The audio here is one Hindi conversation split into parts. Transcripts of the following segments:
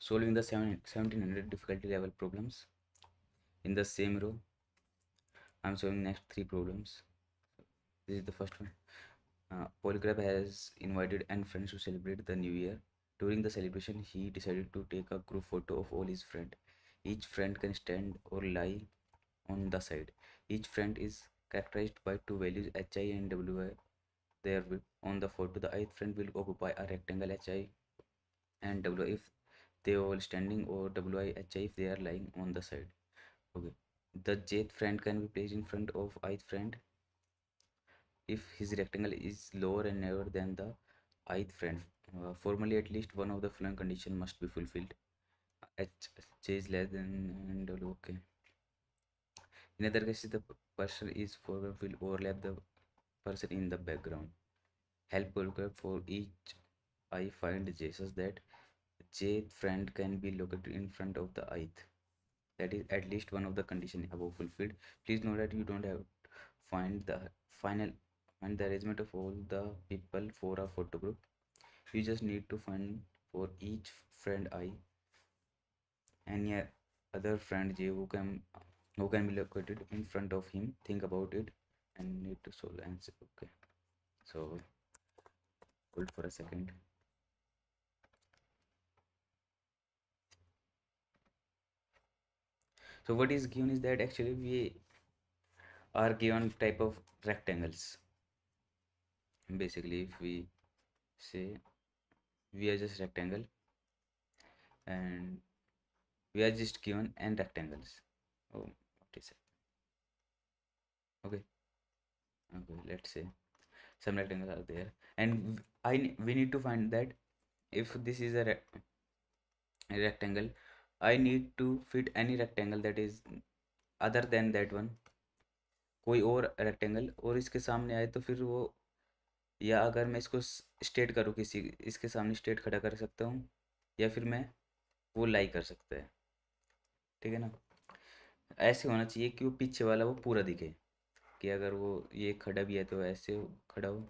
Solving the 1700 difficulty level problems. In the same row, I'm showing next three problems. This is the first one. Polygraph has invited and friends to celebrate the new year. During the celebration, he decided to take a group photo of all his friends. Each friend can stand or lie on the side. Each friend is characterized by two values hi and wi. There on the photo, the ith friend will occupy a rectangle hi and wi if they are all standing, or wi hi if they are lying on the side. Okay. The jth friend can be placed in front of ith friend if his rectangle is lower and narrower than the ith friend. Formally, at least one of the following condition must be fulfilled. H is less than and okay. In other cases, the person is foreground will overlap the person in the background. Help photograph for each I find j such that jth friend can be located in front of the ith. That is at least one of the condition above fulfilled. Please note that you don't have find the final find the arrangement of all the people for a photo group. You just need to find for each friend I any other friend j who can be located in front of him. Think about it and need to solve answer. Okay, so hold for a second. So what is given is that actually we are given type of rectangles. Basically, if we say we are just rectangle and we are just given n rectangles. Oh, what is it? Okay, okay, let's say some rectangles are there, and we need to find that if this is a rectangle, I need to fit any rectangle that is other than that one, कोई और रेक्टेंगल और इसके सामने आए तो फिर वो, या अगर मैं इसको स्ट्रेट करूँ किसी इसके सामने स्ट्रेट खड़ा कर सकता हूँ, या फिर मैं वो लाई कर सकता है। ठीक है ना, ऐसे होना चाहिए कि वो पीछे वाला वो पूरा दिखे, कि अगर वो ये खड़ा भी है तो ऐसे खड़ा हो,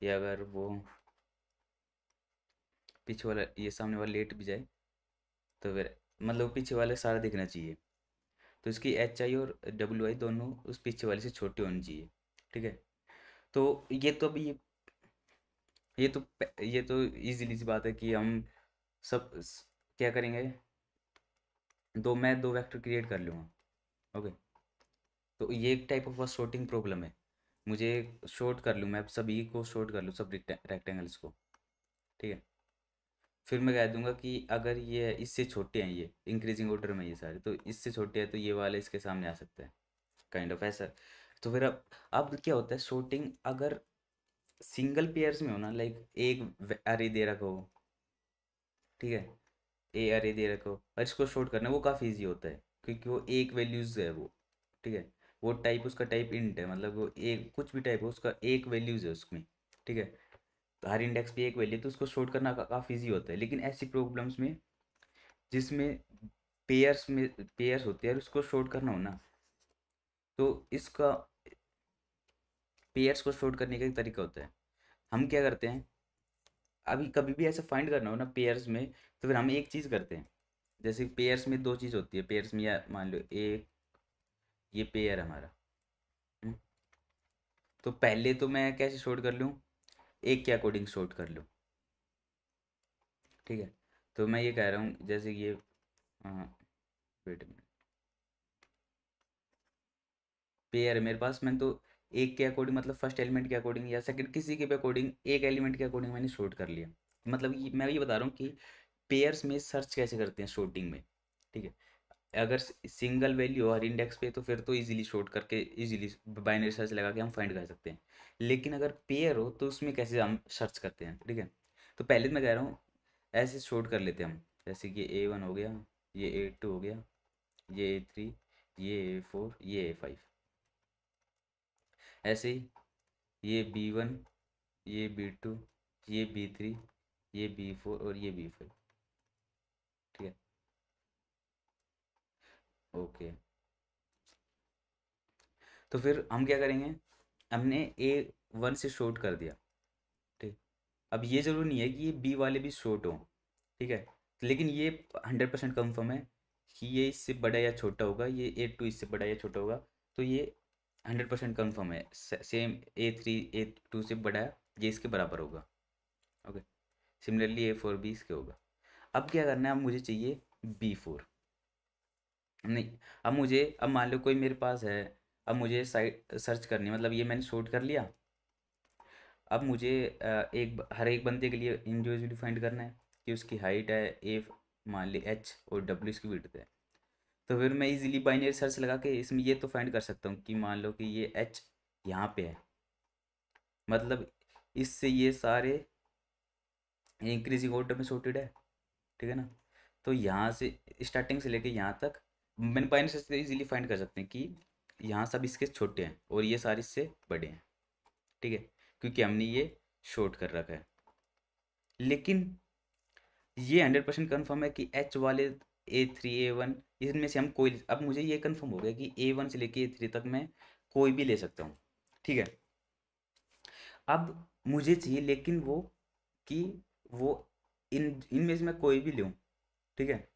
या अगर वो पीछे वाला ये सामने वाला लेट भी जाए तो फिर मतलब पीछे वाले सारा दिखना चाहिए। तो इसकी एच आई और डब्ल्यू आई दोनों उस पीछे वाले से छोटी होनी चाहिए। ठीक है, तो ये तो अभी ये तो इजीली सी बात है कि हम सब क्या करेंगे, मैं दो वेक्टर क्रिएट कर लूँगा। ओके, तो ये एक टाइप ऑफ शॉर्टिंग प्रॉब्लम है। मुझे शॉर्ट कर लूँ, मैं सभी को शॉर्ट कर लूँ, सब रेक्टेंगल्स को। ठीक है, फिर मैं कह दूंगा कि अगर ये इससे छोटे हैं, ये इंक्रीजिंग ऑर्डर में ये सारे, तो इससे छोटे हैं तो ये वाले इसके सामने आ सकता है, काइंड ऑफ ऐसा। तो फिर अब क्या होता है शॉर्टिंग, अगर सिंगल पेयर्स में हो ना, लाइक एक अरे दे रखा हो, ठीक है, ए अरे दे रखा हो और इसको शॉर्ट करना वो काफ़ी ईजी होता है, क्योंकि वो एक वैल्यूज़ है वो। ठीक है, वो टाइप उसका टाइप इंट है, मतलब वो एक कुछ भी टाइप हो उसका एक वैल्यूज़ है उसमें। ठीक है, तो हर इंडेक्स पे एक वैल्यू, तो उसको शॉर्ट करना काफ़ी ईजी होता है। लेकिन ऐसी प्रॉब्लम्स में जिसमें पेयर्स होते हैं और उसको शॉर्ट करना हो ना, तो इसका पेयर्स को शॉर्ट करने का एक तरीका होता है। हम क्या करते हैं, अभी कभी भी ऐसा फाइंड करना हो ना पेयर्स में, तो फिर हम एक चीज़ करते हैं। जैसे पेयर्स में दो चीज़ होती है पेयर्स में, या मान लो एक ये पेयर हमारा। हम्म, तो पहले तो मैं कैसे शॉर्ट कर लूँ, एक के अकॉर्डिंग शॉर्ट कर लूँ। ठीक है, तो मैं ये कह रहा हूँ जैसे ये वेट पेयर है मेरे पास, मैंने तो एक के अकॉर्डिंग मतलब फर्स्ट एलिमेंट के अकॉर्डिंग या सेकंड किसी के भी अकॉर्डिंग एक एलिमेंट के अकॉर्डिंग मैंने शॉर्ट कर लिया। मतलब मैं ये बता रहा हूँ कि पेयर्स में सर्च कैसे करते हैं शॉर्टिंग में। ठीक है, अगर सिंगल वैल्यू हो हर इंडेक्स पे तो फिर तो इजीली शॉर्ट करके इजीली बाइनरी सर्च लगा के हम फाइंड कर सकते हैं। लेकिन अगर पेयर हो तो उसमें कैसे हम सर्च करते हैं। ठीक है, तो पहले तो मैं कह रहा हूँ ऐसे शॉर्ट कर लेते हैं हम, जैसे कि A1 हो गया, ये A2 हो गया, ये A3, ये A4, ये A5। ऐसे ही ये B1, ये B2, ये B3, ये B4 और ये B5। ठीक है, ओके, तो फिर हम क्या करेंगे, हमने A1 से शॉर्ट कर दिया। ठीक, अब ये जरूरी नहीं है कि ये बी वाले भी शॉर्ट हों। ठीक है, लेकिन ये 100% कंफर्म है कि ये इससे बड़ा या छोटा होगा, ये A2 इससे बड़ा या छोटा होगा, तो ये 100% कंफर्म है। सेम A3 A2 से बड़ा है, ये इसके बराबर होगा। ओके, सिमिलरली A4 भी इसके होगा। अब क्या करना है, अब मुझे चाहिए B4। नहीं, अब मान लो कोई मेरे पास है, अब मुझे साइट सर्च करनी है, मतलब ये मैंने शॉर्ट कर लिया। अब मुझे हर एक बंदे के लिए इंडिविजुअली फाइंड करना है कि उसकी हाइट है ए, मान ली H, और W इसकी विड्थ है। तो फिर मैं इजीली बाइनरी सर्च लगा के इसमें ये तो फाइंड कर सकता हूँ कि मान लो कि ये H यहाँ पे है, मतलब इससे ये सारे इंक्रीजिंग ऑर्डर में सॉर्टेड है, ठीक है ना। तो यहाँ से स्टार्टिंग से लेके यहाँ तक मैंने बाइनरी सर्च से इजीली फाइंड कर सकते हैं कि यहाँ सब इसके छोटे हैं और ये सारे इससे बड़े हैं, ठीक है, क्योंकि हमने ये शॉर्ट कर रखा है। लेकिन ये 100% कन्फर्म है कि एच वाले A3 A1 इसमें से हम कोई, अब मुझे ये कन्फर्म हो गया कि A1 से लेके A3 तक मैं कोई भी ले सकता हूँ, ठीक है। अब मुझे चाहिए लेकिन वो कि वो इनमें से मैं कोई भी लूँ, ठीक है,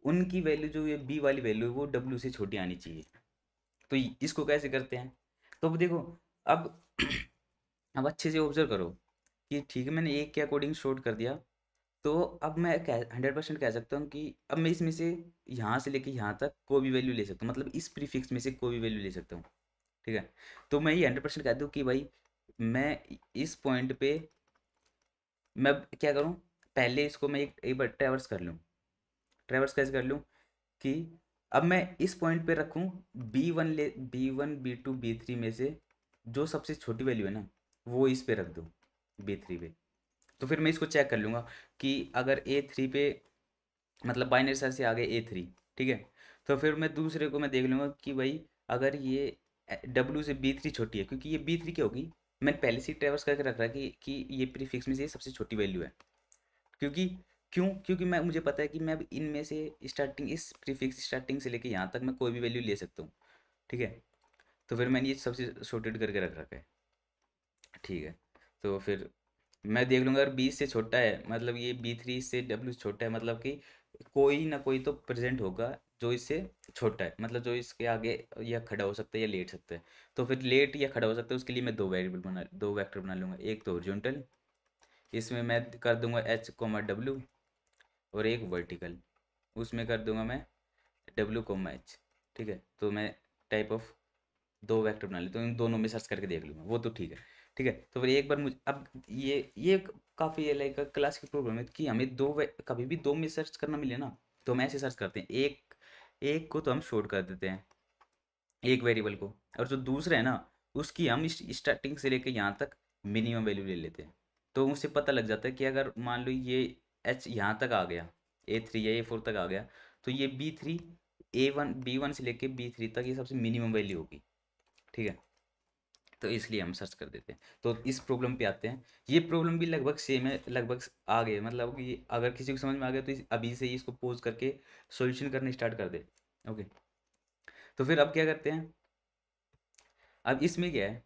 उनकी वैल्यू जो ये बी वाली वैल्यू है वो डब्ल्यू से छोटी आनी चाहिए। तो इसको कैसे करते हैं, तो अब देखो, अब अब अच्छे से ऑब्जर्व करो कि ठीक है, मैंने एक के अकॉर्डिंग शॉर्ट कर दिया। तो अब मैं 100% कह सकता हूँ कि अब मैं इसमें से यहाँ से लेके यहाँ तक कोई भी वैल्यू ले सकता हूँ, मतलब इस प्रीफिक्स में से कोई भी वैल्यू ले सकता हूँ, ठीक है। तो मैं ये 100% कह दूँ कि भाई मैं इस पॉइंट पे मैं क्या करूँ, पहले इसको मैं एक बार ट्रैवर्स कर लूँ। ट्रैवर्स कैसे कर लूँ कि अब मैं इस पॉइंट पे रखूँ B1 B2 B3 में से जो सबसे छोटी वैल्यू है ना वो इस पे रख दूँ, B3 पे। तो फिर मैं इसको चेक कर लूँगा कि अगर A3 पे, मतलब बाइनरी सर्च से आ गए A3, ठीक है, तो फिर मैं दूसरे को मैं देख लूँगा कि भाई अगर ये W से B3 छोटी है, क्योंकि ये B3 क्या होगी, मैंने पहले से ही ट्रेवर्स करके रख रहा है कि ये प्रीफिक्स में से ये सबसे छोटी वैल्यू है। क्योंकि क्योंकि मैं मुझे पता है कि मैं अब इनमें से स्टार्टिंग इस प्रीफिक्स स्टार्टिंग से लेके यहाँ तक मैं कोई भी वैल्यू ले सकता हूँ, ठीक है। तो फिर मैंने ये सबसे सॉर्टेड करके रख रखा है, ठीक है। तो फिर मैं देख लूँगा अगर 20 से छोटा है, मतलब ये B3 से W से छोटा है, मतलब कि कोई ना कोई तो प्रेजेंट होगा जो इससे छोटा है, मतलब जो इसके आगे या खड़ा हो सकता है या लेट सकता है। तो फिर लेट या खड़ा हो सकता है उसके लिए मैं दो वेक्टर बना लूँगा, एक तो हॉरिजॉन्टल, इसमें मैं कर दूंगा H, W, और एक वर्टिकल, उसमें कर दूंगा मैं W, H, ठीक है। तो मैं टाइप ऑफ दो वेक्टर बना लेता हूँ, इन दोनों में सर्च करके देख लूँगा, वो तो ठीक है, ठीक है। तो फिर एक बार मुझे अब ये काफ़ी लाइक क्लास की प्रॉब्लम है कि हमें कभी भी दो में सर्च करना मिले ना, तो हम ऐसे सर्च करते हैं, एक एक को तो हम शॉर्ट कर देते हैं, एक वेरिएबल को, और जो दूसरा है ना उसकी हम स्टार्टिंग से लेके यहाँ तक मिनिमम वैल्यू ले लेते हैं। तो उसे पता लग जाता है कि अगर मान लो ये H यहाँ तक आ गया, A3 या A4 तक आ गया, तो ये B3 B1 से लेके B3 तक ये सबसे मिनिमम वैल्यू होगी, ठीक है। तो इसलिए हम सर्च कर देते हैं। तो इस प्रॉब्लम पे आते हैं, ये प्रॉब्लम भी लगभग सेम है, लगभग आ गए, मतलब कि अगर किसी को समझ में आ गया तो अभी से ही इसको पोज करके सॉल्यूशन करने स्टार्ट कर दे। ओके, तो फिर अब क्या करते हैं, अब इसमें क्या है,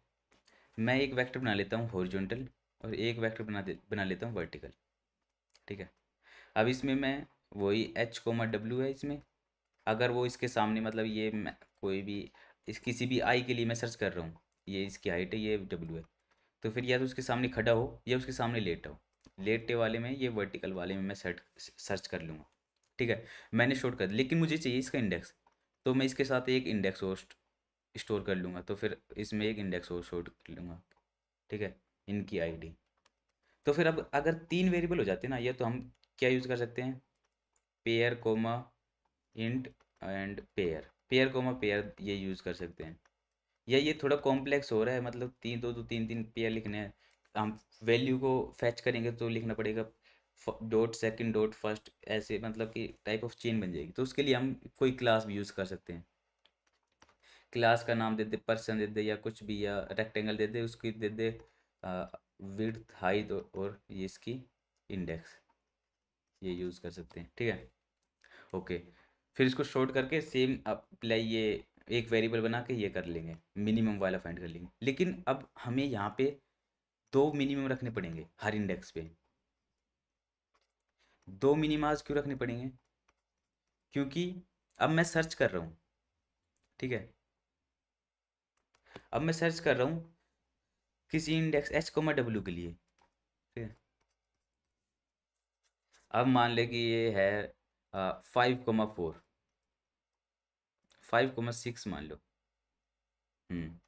मैं एक वेक्टर बना लेता हूँ हॉरिजॉन्टल और एक वेक्टर बना लेता हूँ वर्टिकल, ठीक है। अब इसमें मैं वही H, W है इसमें, अगर वो इसके सामने, मतलब ये मैं कोई भी इस किसी भी आई के लिए मैं सर्च कर रहा हूँ, ये इसकी हाइट है, ये W है, तो फिर या तो उसके सामने खड़ा हो या उसके सामने लेटा हो, लेटे वाले में ये वर्टिकल वाले में मैं सर्च कर लूँगा, ठीक है। मैंने शॉर्ट कर, लेकिन मुझे चाहिए इसका इंडेक्स, तो मैं इसके साथ एक इंडेक्स और स्टोर कर लूँगा, तो फिर इसमें एक इंडेक्स और स्टोर कर लूँगा, ठीक है, इनकी आईडी। तो फिर अब अगर तीन वेरिएबल हो जाते हैं ना, या तो हम क्या यूज़ कर सकते हैं, pair comma int and pair, pair comma pair ये यूज़ कर सकते हैं। या ये थोड़ा कॉम्प्लेक्स हो रहा है, मतलब तीन दो दो तीन तीन पेयर लिखने हैं, हम वैल्यू को फैच करेंगे तो लिखना पड़ेगा डॉट सेकंड डॉट फर्स्ट, ऐसे मतलब कि टाइप ऑफ चेन बन जाएगी। तो उसके लिए हम कोई क्लास भी यूज़ कर सकते हैं, क्लास का नाम दे दे, पर्सन दे दे या कुछ भी, या रेक्टेंगल दे दे, उसकी दे दे विड्थ हाइट और ये इसकी इंडेक्स, ये यूज़ कर सकते हैं, ठीक है। ओके, फिर इसको शॉर्ट करके सेम अप्लाई, ये एक वेरिएबल बना के ये कर लेंगे, मिनिमम वाला फाइंड कर लेंगे। लेकिन अब हमें यहाँ पे दो मिनिमम रखने पड़ेंगे हर इंडेक्स पे, दो मिनिमाज क्यों रखने पड़ेंगे? क्योंकि अब मैं सर्च कर रहा हूँ, ठीक है, अब मैं सर्च कर रहा हूँ किसी इंडेक्स एच कोमा डब्ल्यू के लिए, ठीक है। अब मान ले कि ये है 5,4, 5,6 मान लो। हम्म।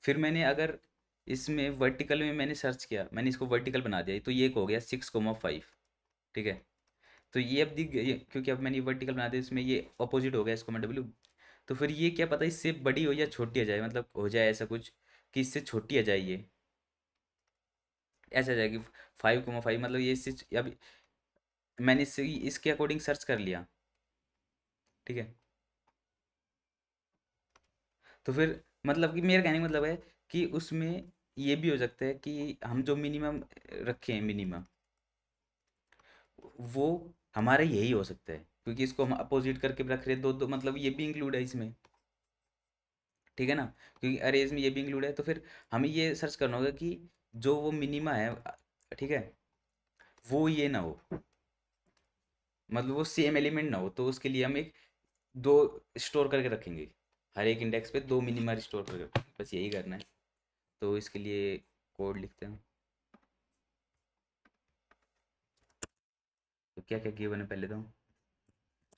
फिर मैंने अगर इसमें वर्टिकल में मैंने सर्च किया, मैंने इसको वर्टिकल बना दिया, तो ये एक हो गया 6,5, ठीक है। तो ये अब दिख गया क्योंकि अब मैंने ये वर्टिकल बना दिया, इसमें ये अपोजिट हो गया इसको मैं डब्ल्यू। तो फिर ये क्या पता इससे बड़ी हो या छोटी आ जाए, मतलब हो जाए ऐसा कुछ कि इससे छोटी आ जाए, ये ऐसा आ जाएगी 5,5, मतलब ये इससे अब मैंने इससे इसके अकॉर्डिंग सर्च कर लिया, ठीक है। तो फिर मतलब कि मेरा कहने का मतलब है कि उसमें ये भी हो सकता है कि हम जो मिनिमम रखे हैं, मिनिमम वो हमारा यही हो सकता है, क्योंकि इसको हम अपोजिट करके रख रहे हैं दो दो, मतलब ये भी इंक्लूड है इसमें, ठीक है ना। क्योंकि अरेज में ये भी इंक्लूड है, तो फिर हमें ये सर्च करना होगा कि जो वो मिनिमा है, ठीक है, वो ये ना हो, मतलब वो सेम एलिमेंट ना हो, तो उसके लिए हम एक दो स्टोर करके रखेंगे, हर एक इंडेक्स पे दो मिनिमा स्टोर करके रखेंगे, बस यही करना है। तो इसके लिए कोड लिखते हैं। तो क्या क्या गिवन है पहले तो,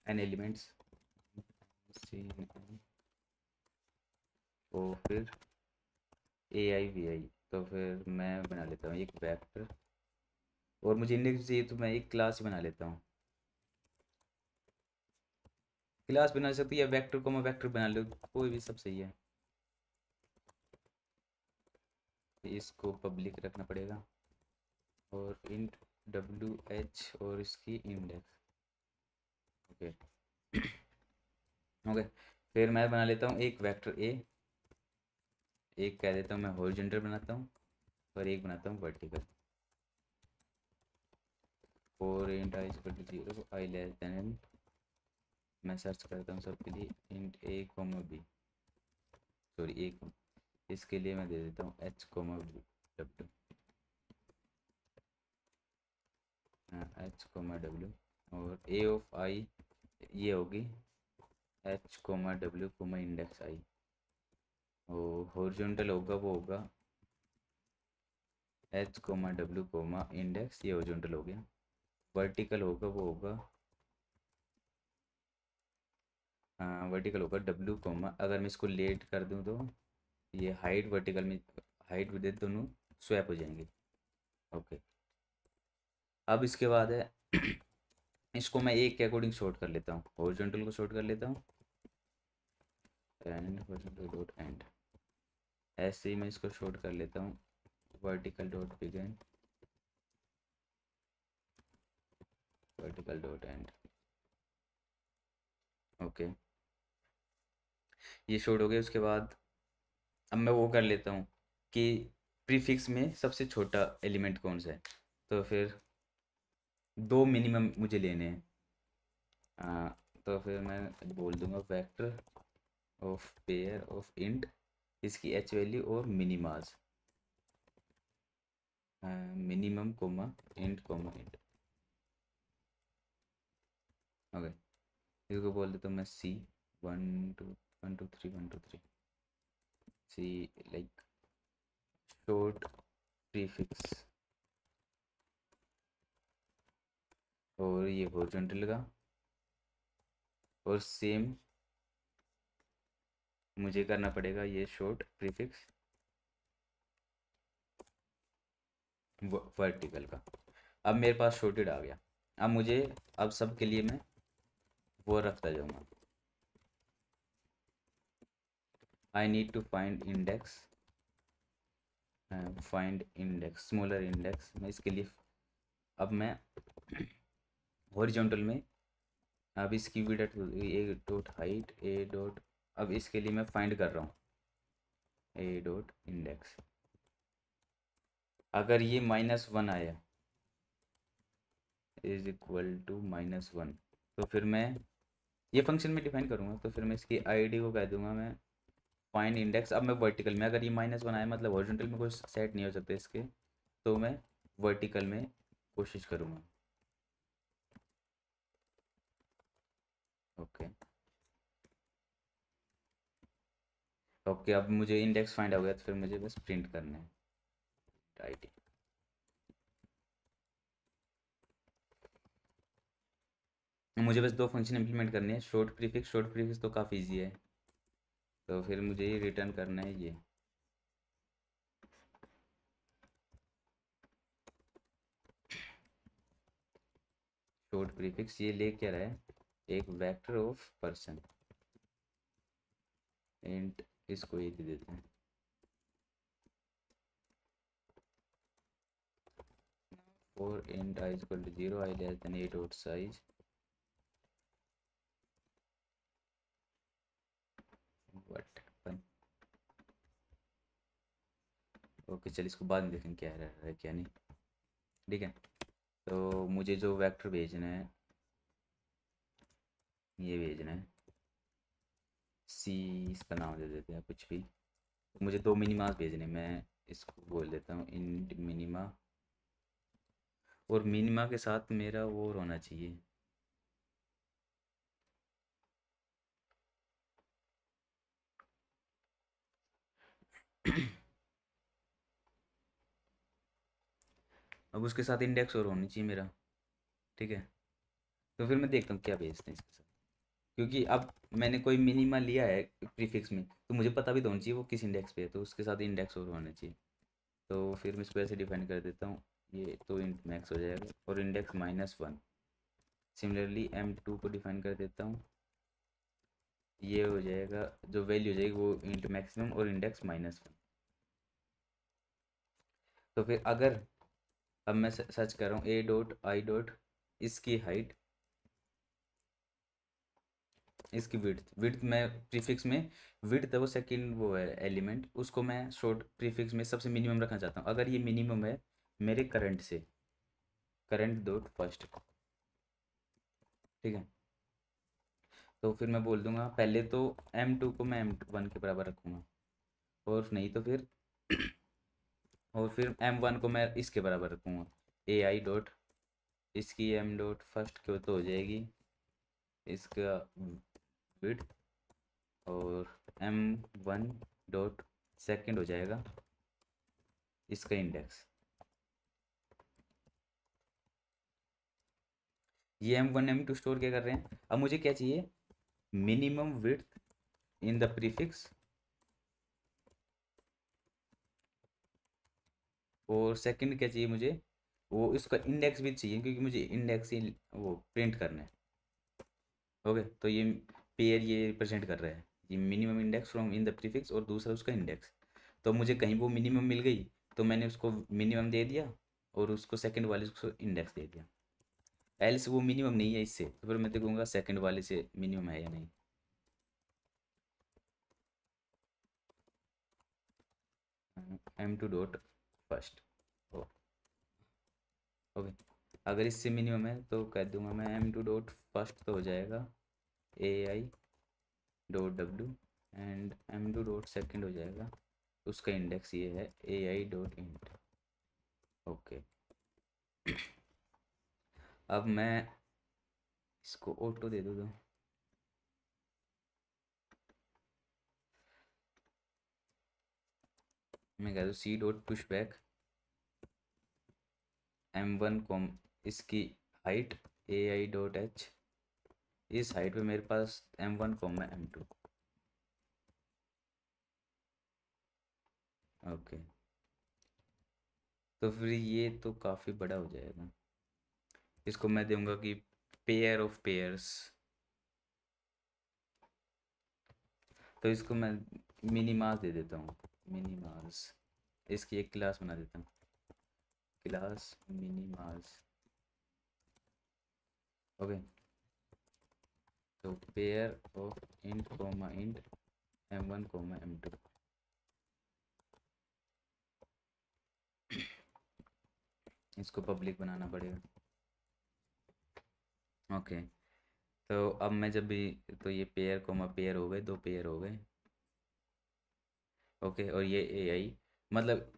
एन एलिमेंट्स, तो फिर ए आई वी आई, तो फिर मैं बना लेता हूँ एक वेक्टर, और मुझे इंडेक्स चाहिए तो मैं एक क्लास बना लेता हूँ। क्लास बना सकती है या वेक्टर को मैं वेक्टर बना लो, कोई भी सब सही है। इसको पब्लिक रखना पड़ेगा, और इंट डब्ल्यू एच और इसकी इंडेक्स, ओके। ओके, फिर मैं बना लेता हूँ एक वेक्टर ए, एक कह देता हूँ मैं हॉरिजॉन्टल बनाता हूँ, और एक बनाता हूँ वर्टिकल। और int I equal to 0, I less than N, मैं सर्च करता हूँ सबके लिए int A comma B, sorry एक, इसके लिए मैं दे देता हूँ H comma W, H comma W, और ए ऑफ आई ये होगी H comma W comma index I, और हॉरिजॉन्टल होगा वो होगा H comma W comma index, ये हॉरिजॉन्टल हो गया। वर्टिकल होगा वो होगा, वर्टिकल होगा डब्ल्यू कोमा, अगर मैं इसको लेट कर दूँ तो ये हाइट वर्टिकल में, हाइट विड्थ दोनों स्वैप हो जाएंगे, ओके। अब इसके बाद है इसको मैं एक के अकॉर्डिंग शॉर्ट कर लेता हूँ, हॉरिजॉन्टल को शॉर्ट कर लेता हूँ, एंड हॉरिजॉन्टल डॉट एंड, ऐसे ही मैं इसको शॉर्ट कर लेता हूँ vertical dot begin, vertical dot and, okay. ये शॉर्ट हो गया, उसके बाद अब मैं वो कर लेता हूँ कि प्रीफिक्स में सबसे छोटा एलिमेंट कौन सा है, तो फिर दो मिनिमम मुझे लेने हैं, तो फिर मैं बोल दूंगा vector of pair of int, इसकी एच वैल्यू और मिनिमाज, मिनिमम कोमा इंट, ओके। इसको बोल देता हूँ मैं सी, 1 2 1 2 3 1 2 3, सी लाइक शॉर्ट प्रीफिक्स, और ये हॉरिजॉन्टल का, और सेम मुझे करना पड़ेगा ये शॉर्ट प्रीफिक्स वर्टिकल का। अब मेरे पास शॉर्टेड आ गया, अब मुझे, अब सब के लिए मैं वो रखता जाऊँगा, I need to find index smaller index, मैं इसके लिए अब मैं हॉरिजॉन्टल में, अब इसकी width A dot height A dot, अब इसके लिए मैं फाइंड कर रहा हूँ ए डॉट इंडेक्स, अगर ये -1 आया इज इक्वल टू -1, तो फिर मैं ये फंक्शन में डिफाइन करूँगा, तो फिर मैं इसकी आईडी को कह दूंगा मैं फाइंड इंडेक्स। अब मैं वर्टिकल में, अगर ये -1 आया मतलब हॉरिजॉन्टल में कोई सेट नहीं हो सकते इसके, तो मैं वर्टिकल में कोशिश करूँगा, ओके ओके, अब मुझे इंडेक्स फाइंड हो गया तो फिर मुझे बस प्रिंट करना है आईडी। मुझे बस दो फंक्शन इंप्लीमेंट करने हैं, शॉर्ट प्रीफिक्स तो काफ़ी इजी है, तो फिर मुझे ये रिटर्न करना है ये। शॉर्ट प्रीफिक्स ये ले क्या रहा है, एक वेक्टर ऑफ पर्सन, एंड इसको ये दे देते हैं for int I is equal to 0, I less than 8 dot size what happen। Okay चल, इसको बाद में देखेंगे क्या रह रहा है क्या नहीं, ठीक है। तो मुझे जो वेक्टर भेजना है ये भेजना है सी, इसका नाम दे देते हैं कुछ भी। मुझे दो मिनिमास भेजने हैं, मैं इसको बोल देता हूँ इंट मिनिमा, और मिनिमा के साथ मेरा वो होना चाहिए अब उसके साथ इंडेक्स और होनी चाहिए मेरा, ठीक है। तो फिर मैं देखता हूँ क्या भेजते हैं इसके साथ, क्योंकि अब मैंने कोई मिनिमा लिया है प्रीफिक्स में, तो मुझे पता भी तो होना चाहिए वो किस इंडेक्स पे है, तो उसके साथ इंडेक्स और होना चाहिए। तो फिर मैं इसको ऐसे डिफाइन कर देता हूँ, ये तो इंट मैक्स हो जाएगा और इंडेक्स -1। सिमिलरली M2 को डिफाइन कर देता हूँ, ये हो जाएगा जो वैल्यू हो जाएगी वो इंट मैक्सिमम और इंडेक्स -1। तो फिर अगर अब मैं सर्च कर रहा हूँ ए डॉट आई डॉट, इसकी हाइट, इसकी विड्थ, विड्थ मैं प्रीफिक्स में, विड्थ है वो सेकंड वो है एलिमेंट, उसको मैं शॉर्ट प्रीफिक्स में सबसे मिनिमम रखना चाहता हूँ। अगर ये मिनिमम है मेरे करंट से, करंट डॉट फर्स्ट, ठीक है। तो फिर मैं बोल दूंगा पहले तो M2 को मैं M1 के बराबर रखूँगा, और नहीं तो फिर और फिर M1 को मैं इसके बराबर रखूँगा, ए आई डॉट, इसकी M डॉट फर्स्ट क्यों तो हो जाएगी इसका विड्थ, और M1 डॉट सेकेंड हो जाएगा इसका इंडेक्स। ये M1 M2 स्टोर क्या कर रहे हैं, अब मुझे क्या चाहिए, minimum width in the prefix, और सेकंड क्या चाहिए मुझे, वो इसका इंडेक्स भी चाहिए क्योंकि मुझे इंडेक्स ही वो प्रिंट करना है। ओके, तो ये पेयर ये रिप्रेजेंट कर रहा है, ये minimum index from in the prefix और दूसरा उसका इंडेक्स। तो मुझे कहीं वो मिनिमम मिल गई तो मैंने उसको मिनिमम दे दिया और उसको सेकंड वाले को इंडेक्स दे दिया। एल्स वो मिनिमम नहीं है इससे, तो फिर मैं देखूंगा सेकंड वाले से मिनिमम है या नहीं। M2 dot first, okay. अगर इससे मिनिमम है तो कह दूंगा मैं M2 डॉट फर्स्ट तो हो जाएगा A I dot W, and M2 dot second हो जाएगा उसका इंडेक्स ये है A I dot int. Okay, अब मैं इसको ऑटो दे दूँ तो मैं कह दूँ C dot push back M1 com, इसकी height A I dot H, इस हाइट पे मेरे पास M1 कॉम है M2। ओके, तो फिर ये तो काफ़ी बड़ा हो जाएगा, इसको मैं दूंगा कि पेयर ऑफ पेयर्स, तो इसको मैं मिनिमास दे देता हूँ, मिनिमास, इसकी एक क्लास बना देता हूँ, क्लास मिनिमास। ओके, तो pair of int comma int M1 comma M2, इसको पब्लिक बनाना पड़ेगा। ओके, तो अब मैं जब भी, तो ये पेयर कोमा पेयर हो गए, दो पेयर हो गए। ओके, और ये ए आई, मतलब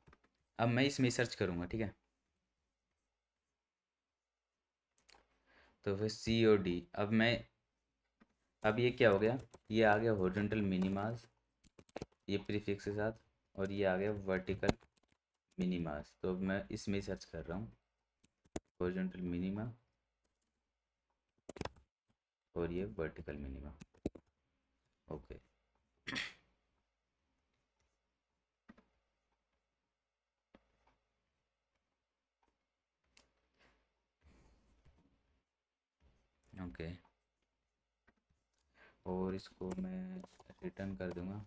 अब मैं इसमें सर्च करूँगा, ठीक है। तो फिर सी और डी, अब मैं अब ये क्या हो गया, ये आ गया हॉरिजॉन्टल मिनिमास, ये प्रीफिक्स के साथ, और ये आ गया वर्टिकल मिनिमास। तो अब मैं इसमें सर्च कर रहा हूँ हॉरिजॉन्टल मिनिमा और ये वर्टिकल मिनिमा। ओके। ओके, और इसको मैं रिटर्न कर दूंगा,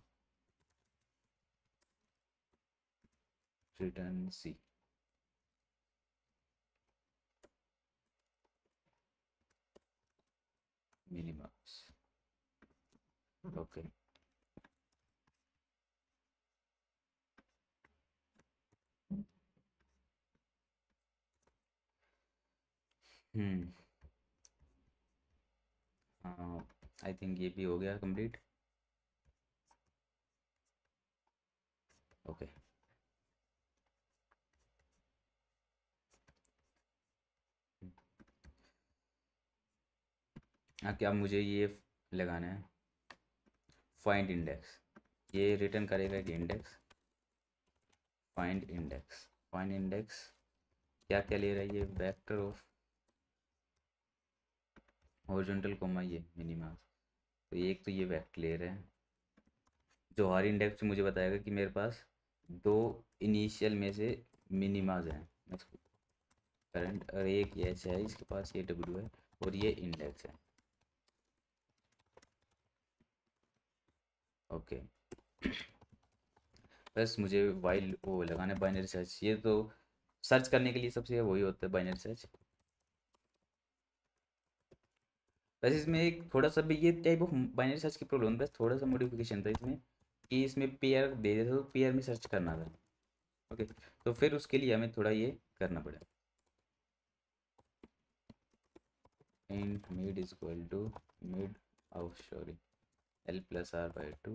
रिटर्न सी। मिनिमास। ओके। हम्म। हाँ, आई थिंक ये भी हो गया कंप्लीट। ओके। हाँ, क्या मुझे ये लगाना है फाइंड इंडेक्स, ये रिटर्न करेगा कि index, find index. Find index क्या क्या ले रहा है ये, वेक्टर ऑफ हॉरिजॉन्टल कोमा ये मिनिमा। तो एक तो ये वेक्टर ले रहे हैं जो हर इंडेक्स मुझे बताएगा कि मेरे पास दो इनिशियल में से मिनिमाज हैं करंट, और एक ये एच है इसके पास, ये डब्ल्यू है, और ये इंडेक्स है। ओके। बस मुझे वाइल वो लगाना है बाइनरी सर्च, ये तो सर्च करने के लिए सबसे वही होता है बाइनरी सर्च। बस इसमें एक थोड़ा सा भी ये टाइप ऑफ बाइनरी सर्च की प्रॉब्लम, बस थोड़ा सा मॉडिफिकेशन था इसमें कि इसमें पेयर दे देते तो पेयर में सर्च करना था। ओके, तो फिर उसके लिए हमें थोड़ा ये करना पड़ा। int mid is equal to mid of sorry l plus r by 2,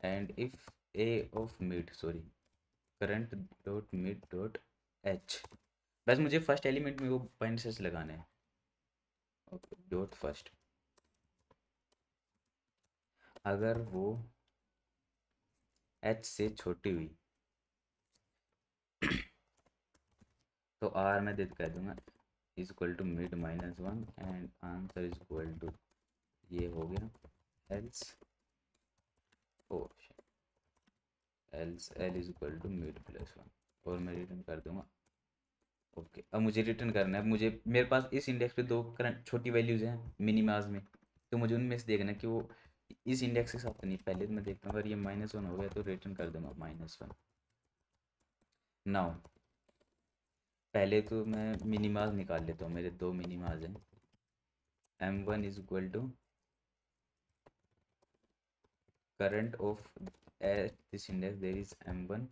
and if a of mid sorry current dot mid dot h। बस मुझे फर्स्ट एलिमेंट में वो बाइनरी सर्च लगाना है। ओके, डॉट फर्स्ट, अगर वो h से छोटी हुई तो r में दे कह दूंगा is equal to mid minus one, and answer is equal to ये हो गया else O else L is equal to mid plus one, और मैं रिटर्न कर दूंगा। ओके, अब मुझे रिटर्न करना है, मुझे मेरे पास इस इंडेक्स पे दो करंट छोटी वैल्यूज हैं मिनिमाज में, तो मुझे उनमें से देखना है कि वो इस इंडेक्स के साथ नहीं। पहले तो मैं देखता हूँ अगर ये माइनस वन हो गया तो रिटर्न कर दूंगा माइनस वन। नाउ पहले तो मैं मिनिमाज निकाल लेता हूँ, मेरे दो मिनिमाज हैं। M one is equal to current of at this index there is m1,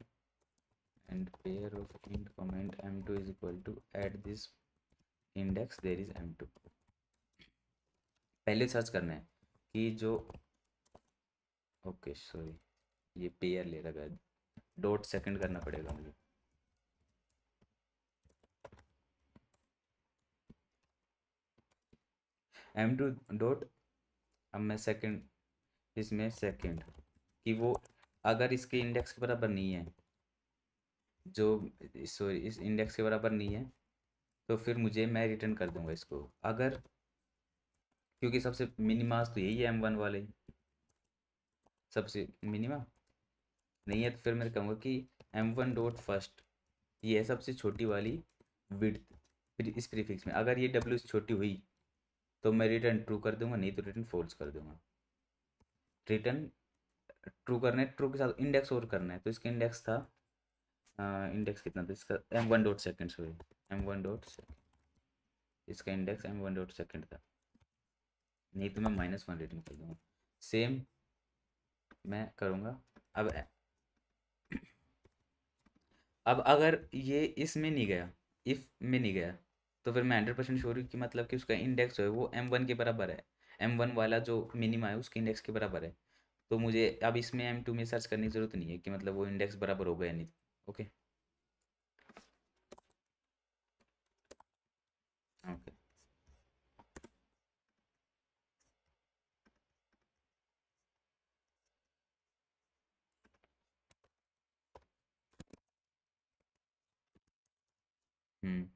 and pair of int comment m2 is equal to at this index there is m2। पहले सर्च करना है कि जो ओके सॉरी ये पेयर ले रखा है, डॉट सेकंड करना पड़ेगा मुझे। m2 डॉट, अब मैं सेकंड इसमें सेकंड कि वो अगर इसके इंडेक्स के बराबर नहीं है, जो सॉरी इस इंडेक्स के बराबर नहीं है, तो फिर मुझे मैं रिटर्न कर दूंगा इसको। अगर क्योंकि सबसे मिनिमास तो यही है एम वन वाले, सबसे मिनिमम नहीं है, तो फिर मैं कहूँगा कि एम वन डॉट फर्स्ट ये है सबसे छोटी वाली विड्थ इस प्रीफिक्स में। अगर ये डब्ल्यू से छोटी हुई तो मैं रिटर्न ट्रू कर दूंगा, नहीं तो रिटर्न फॉल्स कर दूंगा। रिटर्न ट्रू करना है, ट्रू के साथ इंडेक्स और करना है, तो इसका इंडेक्स था इंडेक्स कितना था इसका, M one dot second sorry M one dot second, इसका index M one dot second था, नहीं तो मैं माइनस वन रिटर्न कर दूंगा। सेम मैं करूँगा। अब अब अगर ये इसमें नहीं गया, इफ में नहीं गया, तो फिर मैं 100% श्योर हूँ कि मतलब कि उसका इंडेक्स जो है वो एम वन के बराबर है, एम वन वाला जो मिनिमा है उसके इंडेक्स के बराबर है। तो मुझे अब इसमें एम टू में सर्च करने की ज़रूरत नहीं है कि मतलब वो इंडेक्स बराबर होगा या नहीं। ओके। ओके। हम्म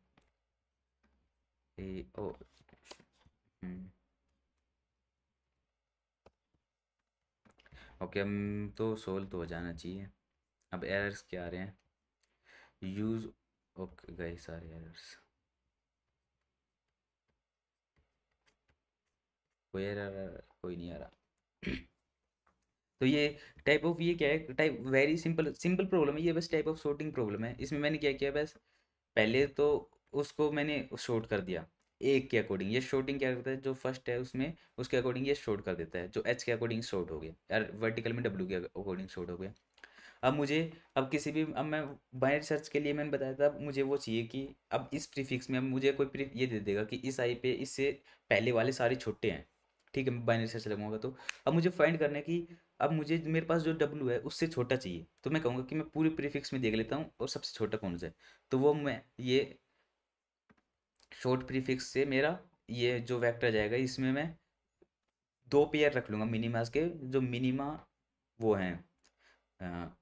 ए ओ हम्म ओके, हम तो सोल्व तो हो जाना चाहिए। अब एरर्स क्या आ रहे हैं? यूज, ओके गए सारे एरर्स। कोई एरर, कोई नहीं आ रहा। तो ये टाइप ऑफ, ये क्या है, type very simple simple problem है ये, बस टाइप ऑफ सॉर्टिंग प्रॉब्लम है। इसमें मैंने क्या किया, बस पहले तो उसको मैंने शॉर्ट कर दिया एक के अकॉर्डिंग। ये शॉर्टिंग क्या करता है, जो फर्स्ट है उसमें उसके अकॉर्डिंग ये शॉर्ट कर देता है, जो एच के अकॉर्डिंग शॉर्ट हो गया यार, वर्टिकल में डब्ल्यू के अकॉर्डिंग शॉर्ट हो गया। अब मुझे, अब किसी भी, अब मैं बाइनरी सर्च के लिए मैंने बताया था, अब मुझे वो चाहिए कि अब इस प्रीफिक्स में अब मुझे कोई ये दे देगा कि इस आई पे इससे पहले वाले सारे छोटे हैं। ठीक है, मैं बाइनरी सर्च लगाऊंगा तो अब मुझे फाइंड करना है कि अब मुझे मेरे पास जो डब्लू है उससे छोटा चाहिए, तो मैं कहूँगा कि मैं पूरे प्रीफिक्स में देख लेता हूँ और सबसे छोटा कौन सा है। तो वो मैं ये शॉर्ट प्रीफिक्स से मेरा ये जो वेक्टर जाएगा, इसमें मैं दो पेयर रख लूँगा मिनिमास के, जो मिनिमा वो हैं, अ,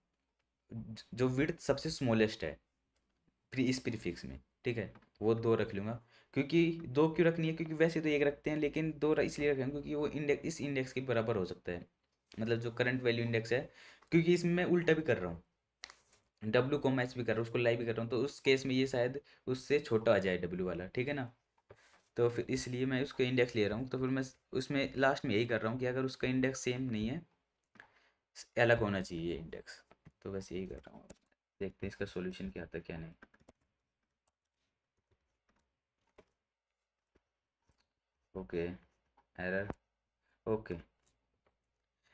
जो विड्थ सबसे स्मॉलेस्ट है इस प्रीफिक्स में। ठीक है, वो दो रख लूँगा। क्योंकि दो क्यों रखनी है, क्योंकि वैसे तो एक रखते हैं, लेकिन दो इसलिए रखेंगे क्योंकि वो इंडेक्स इस इंडेक्स के बराबर हो सकता है, मतलब जो करंट वैल्यू इंडेक्स है। क्योंकि इसमें मैं उल्टा भी कर रहा हूँ, डब्ल्यू को मैच भी कर रहा हूँ, उसको लाई भी कर रहा हूँ, तो उस केस में ये शायद उससे छोटा आ जाए डब्ल्यू वाला, ठीक है ना। तो फिर इसलिए मैं उसका इंडेक्स ले रहा हूँ, तो फिर मैं उसमें लास्ट में यही कर रहा हूँ कि अगर उसका इंडेक्स सेम नहीं है, अलग होना चाहिए इंडेक्स। तो बस यही कर रहा हूँ, देखते हैं इसका सॉल्यूशन क्या आता है क्या नहीं। Okay, error, okay.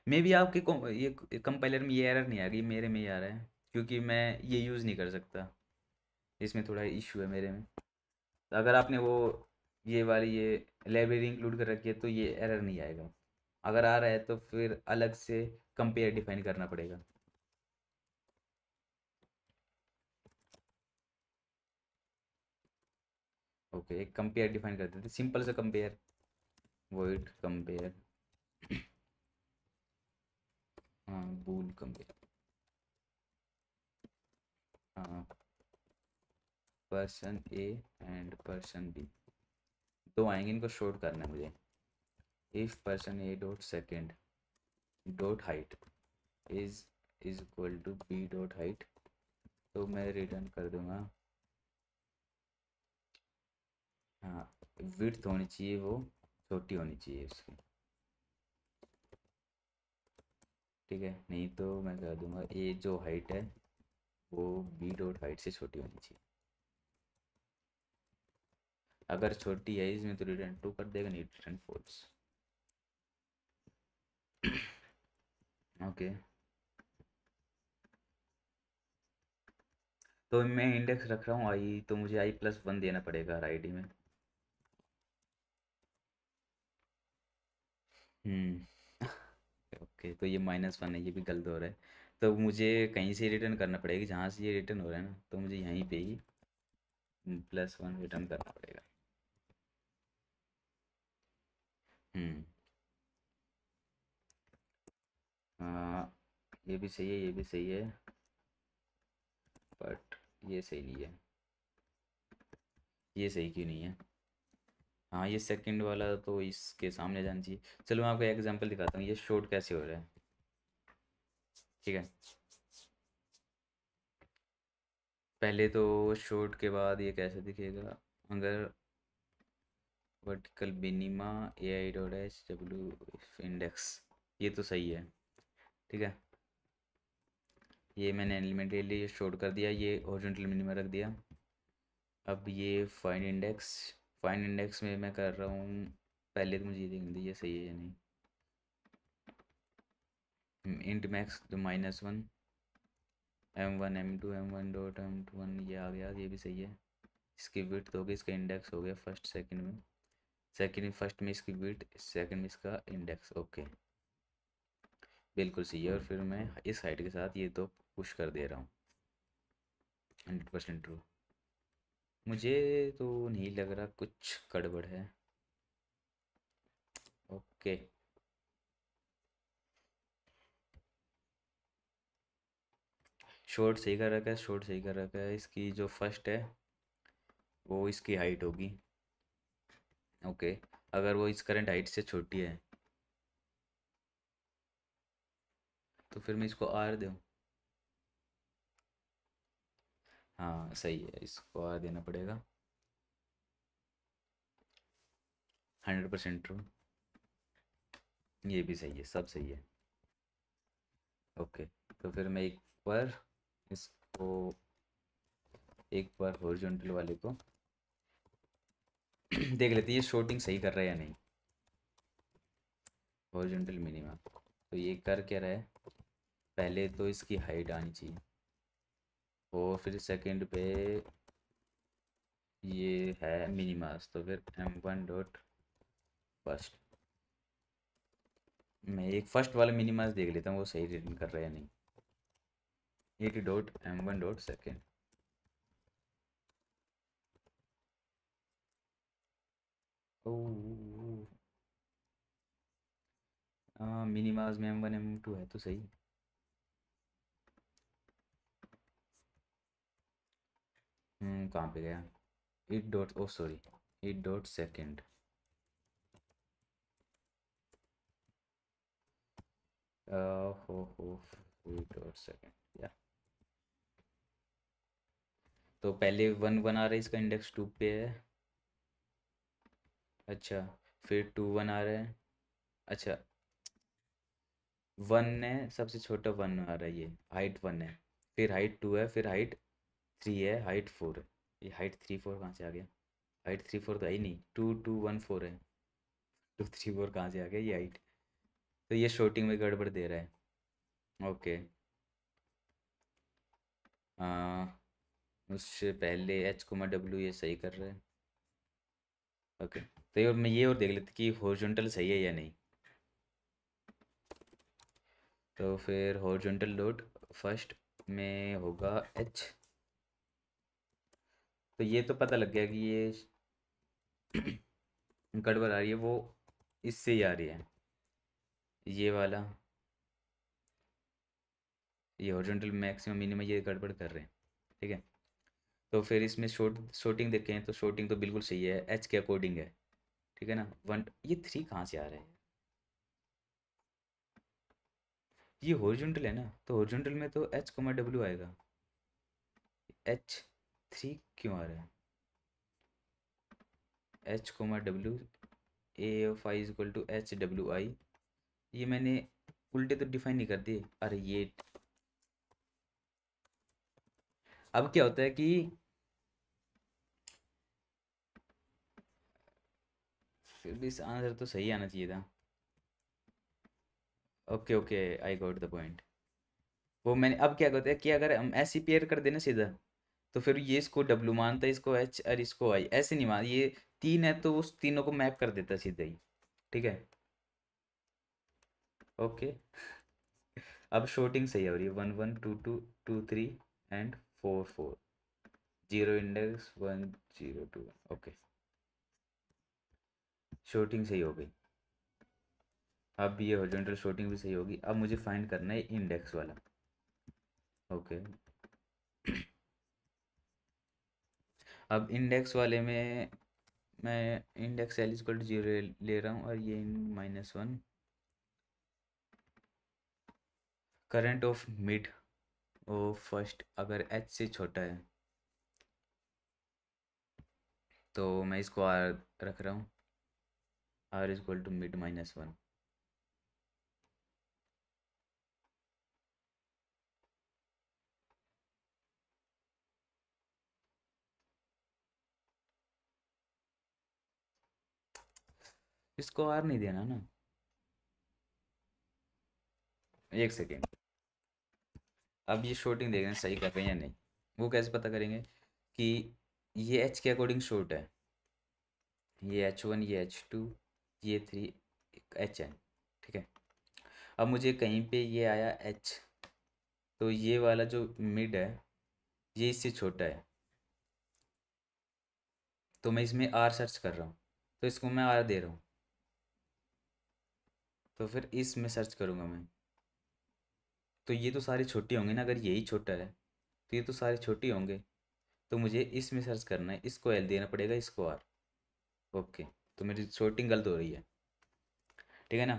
May be आपके ये कंपाइलर में ये एरर नहीं आ रही, मेरे में ही आ रहा है, क्योंकि मैं ये यूज़ नहीं कर सकता, इसमें थोड़ा इशू है मेरे में। तो अगर आपने वो ये वाली ये लाइब्रेरी इंक्लूड कर रखी है तो ये एरर नहीं आएगा। अगर आ रहा है तो फिर अलग से कंपेयर डिफाइन करना पड़ेगा। ओके, एक कंपेयर डिफाइन कर देते, सिंपल सा कंपेयर, वॉइड कंपेयर, हाँ बूल कंपेयर, हाँ person A and person B, दो आएंगे, इनको शॉर्ट करना है मुझे। If person A dot second dot height is equal to B dot height, तो मैं रिटर्न कर दूंगा, हाँ विड्थ होनी चाहिए वो छोटी होनी चाहिए उसकी। ठीक है, नहीं तो मैं कह दूंगा ये जो हाइट है वो बी डॉट हाइट से छोटी होनी चाहिए। अगर छोटी है इसमें तो रिटर्न ट्रू कर देगा, नहीं रिटर्न फॉल्स। ओके, तो मैं इंडेक्स रख रहा हूँ आई, तो मुझे आई प्लस वन देना पड़ेगा हर आईडी में। हम्म। ओके, तो ये माइनस वन है, ये भी गलत हो रहा है। तो मुझे कहीं से रिटर्न करना पड़ेगा, जहाँ से ये रिटर्न हो रहा है ना, तो मुझे यहीं पे ही प्लस वन रिटर्न करना पड़ेगा। हम्म, हाँ ये भी सही है, ये भी सही है, बट ये सही नहीं है। ये सही क्यों नहीं है? हाँ ये सेकंड वाला तो इसके सामने जाना चाहिए। चलो मैं आपको एग्जांपल दिखाता हूँ ये शॉर्ट कैसे हो रहा है। ठीक है, पहले तो शॉर्ट के बाद ये कैसे दिखेगा, अगर vertical minima A I dot H W index, ये तो सही है। ठीक है, ये मैंने एलिमेंट ले लिया, ये शॉर्ट कर दिया, ये हॉरिजॉन्टल मिनिमा रख दिया। अब ये फाइंड इंडेक्स में मैं कर रहा हूँ, पहले तो मुझे ये देखना चाहिए ये सही है या नहीं। इंट मैक्स तो minus one, M one M two M one dot M two one, ये आ गया, ये भी सही है। इसकी विड्थ हो गई, इसका इंडेक्स हो गया फर्स्ट सेकंड में, सेकंड फर्स्ट में इसकी विड्थ, सेकंड में इसका इंडेक्स। ओके, बिल्कुल सही है। और फिर मैं इस हाइट के साथ ये तो पुश कर दे रहा हूँ, 100% ट्रू। मुझे तो नहीं लग रहा कुछ गड़बड़ है। ओके, शॉर्ट सही कर रखा है, शॉर्ट सही कर रखा है, इसकी जो फर्स्ट है वो इसकी हाइट होगी। ओके, अगर वो इस करंट हाइट से छोटी है तो फिर मैं इसको आर दूँ। हाँ सही है, इसको आर देना पड़ेगा। 100% ट्रू। ये भी सही है, सब सही है। ओके, तो फिर मैं एक बार इसको, एक बार हॉरिजॉन्टल वाले को देख लेते हैं ये शॉर्टिंग सही कर रहा है या नहीं। हॉरिजॉन्टल मिनिमा, तो ये कर क्या रहा है, पहले तो इसकी हाइट आनी चाहिए और फिर सेकंड पे ये है मिनिमास, तो फिर m1 डॉट फर्स्ट। मैं एक फर्स्ट वाला मिनिमास देख लेता हूँ वो सही रिटर्न कर रहा है या नहीं। 80 dot m1 dot second. Oh, मिनिमास में m1 m2 है तो सही। कहाँ पे गया, it dot, oh sorry, it dot second. हो इट डॉट सेकेंड या, तो पहले 1 1 आ रहा है, इसका इंडेक्स 2 पे है। अच्छा, फिर 2 1 आ रहा है। अच्छा, 1 है, सबसे छोटा 1 आ रहा है, ये हाइट 1 है, फिर हाइट 2 है, फिर हाइट 3 है, हाइट 4 है। ये हाइट 3 4 कहाँ से आ गया, हाइट 3 4 तो है ही नहीं, 2 2 1 4 है, 2 3 4 कहाँ से आ गया ये हाइट। तो ये शॉर्टिंग में गड़बड़ दे रहा है। ओके, उससे पहले एच कोमा डब्ल्यू ये सही कर रहा है। ओके, तो ये, और मैं ये और देख लेते कि हॉरिजॉन्टल सही है या नहीं। तो फिर हॉरिजॉन्टल डॉट फर्स्ट में होगा एच। तो ये तो पता लग गया कि ये गड़बड़ आ रही है, वो इससे ही आ रही है, ये वाला, ये हॉरिजॉन्टल मैक्सिमम मिनिमम ये गड़बड़ कर रहे हैं। ठीक है, तो फिर इसमें शॉर्टिंग देखें तो शॉर्टिंग तो बिल्कुल सही है, एच के अकॉर्डिंग है। ठीक है ना, वन, ये 3 कहाँ से आ रहा है, ये हॉरिजॉन्टल है ना, तो हॉरिजॉन्टल में तो एच कोमा डब्ल्यू आएगा। एच 3 क्यों आ रहा है, H comma W, A of I is equal to H W I, ये मैंने उल्टे तो डिफाइन नहीं कर दिए। अरे ये, अब क्या होता है कि फिर भी इस आंसर तो सही आना चाहिए था। Okay okay, I got the point. वो मैंने, अब क्या कहते हैं कि अगर हम ऐसे पेयर कर देना सीधा, तो फिर ये इसको डब्लू मानता है, इसको एच और इसको आई, ऐसे नहीं मान, ये 3 है तो उस तीनों को मैप कर देता सीधा ही। ठीक है, ओके। अब शॉर्टिंग सही हो रही है, 1 1 2 2 2 3 and 4 4, zero index 1 0 2। Okay, sorting सही हो गई। अब ये हॉरिजॉन्टल शॉर्टिंग भी सही होगी, अब मुझे फाइंड करना है इंडेक्स वाला। ओके, अब इंडेक्स वाले में मैं इंडेक्स एल इक्वल टू 0 ले रहा हूँ और ये -1, current of mid of first अगर एच से छोटा है तो मैं इसको आर रख रहा हूँ, आर इक्वल टू मिड -1। इसको आर नहीं देना ना, एक सेकेंड। अब ये शॉर्टिंग देखना सही कर रहे हैं या नहीं। वो कैसे पता करेंगे कि ये एच के अकॉर्डिंग शॉर्ट है, ये H1 ये H2 ये 3 एच है। ठीक है, अब मुझे कहीं पे ये आया एच, तो ये वाला जो मिड है ये इससे छोटा है, तो मैं इसमें आर सर्च कर रहा हूँ, तो इसको मैं आर दे रहा हूँ, तो फिर इसमें सर्च करूँगा मैं, तो ये तो सारे छोटे होंगे ना, अगर यही छोटा है तो ये तो सारे छोटे होंगे, तो मुझे इसमें सर्च करना है, इसको एल देना पड़ेगा, इसको आर। ओके, तो मेरी शॉर्टिंग गलत हो रही है, ठीक है ना।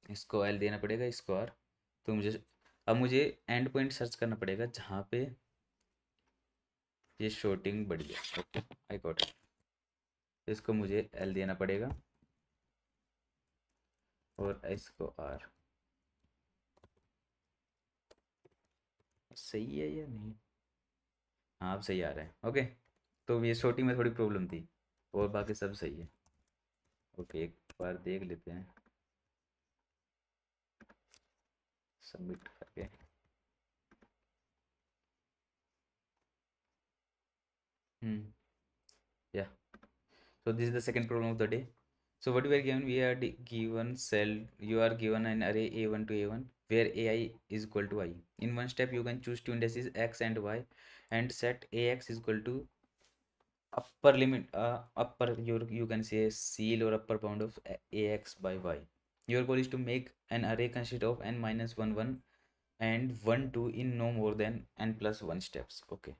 इसको एल देना पड़ेगा, इसको आर। तो मुझे अब मुझे एंड पॉइंट सर्च करना पड़ेगा जहाँ पे ये शॉर्टिंग बढ़ गया। Okay, I got it. इसको मुझे एल देना पड़ेगा और इसको आर। सही है या नहीं? हाँ, अब सही आ रहा है। ओके, तो ये शॉर्टिंग में थोड़ी प्रॉब्लम थी, और बाकी सब सही है। ओके, एक बार देख लेते हैं सबमिट करके। हम्म, या, so this is the second problem of the day. So what we are given, we are given cell, you are given an array a1 to a1 where ai is equal to I. In one step you can choose two indices x and y and set ax is equal to upper limit, upper, you can say seal or upper bound of ax by y. Your goal is to make an array consist of n minus 1 1 and 1 2 in no more than n plus 1 steps. Okay,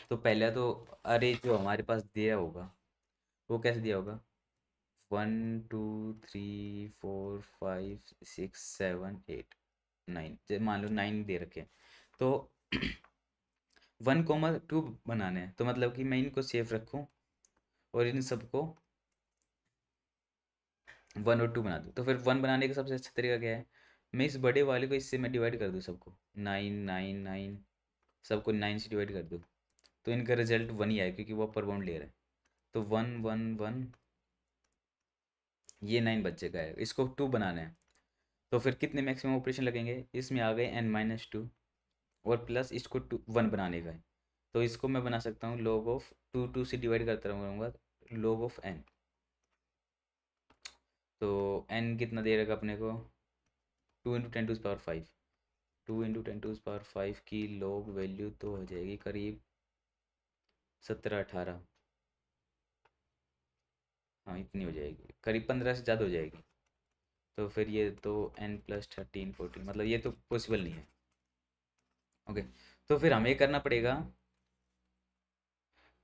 तो पहले तो अरे जो हमारे पास दिया होगा वो कैसे दिया होगा, 1 2 3 4 5 6 7 8 9, मान लो 9 दे रखे हैं। तो 1 2 बनाने हैं, तो मतलब कि मैं इनको सेफ रखूं और इन सबको 1 और 2 बना दूँ। तो फिर 1 बनाने का सबसे अच्छा तरीका क्या है, मैं इस बड़े वाले को इससे मैं डिवाइड कर दूँ सबको, 9 9 9, सबको 9 से डिवाइड कर दूँ। तो इनका रिजल्ट 1 ही आए क्योंकि वो अपर बाउंड ले रहा है। तो 1 1 1, ये 9 बच्चे का है, इसको 2 बनाना है। तो फिर कितने मैक्सिमम ऑपरेशन लगेंगे, इसमें आ गए n-2 और प्लस इसको 1 बनाने का है। तो इसको मैं बना सकता हूँ log ऑफ 2 से डिवाइड करता रहूँगा, log ऑफ n। तो n कितना दे रखा अपने को, 2 × 10⁵। 2 × 10⁵ की log वैल्यू तो हो जाएगी करीब 17 18। हाँ, इतनी हो जाएगी, करीब 15 से ज़्यादा हो जाएगी। तो फिर ये तो n+13 14, मतलब ये तो पॉसिबल नहीं है। ओके, तो फिर हमें करना पड़ेगा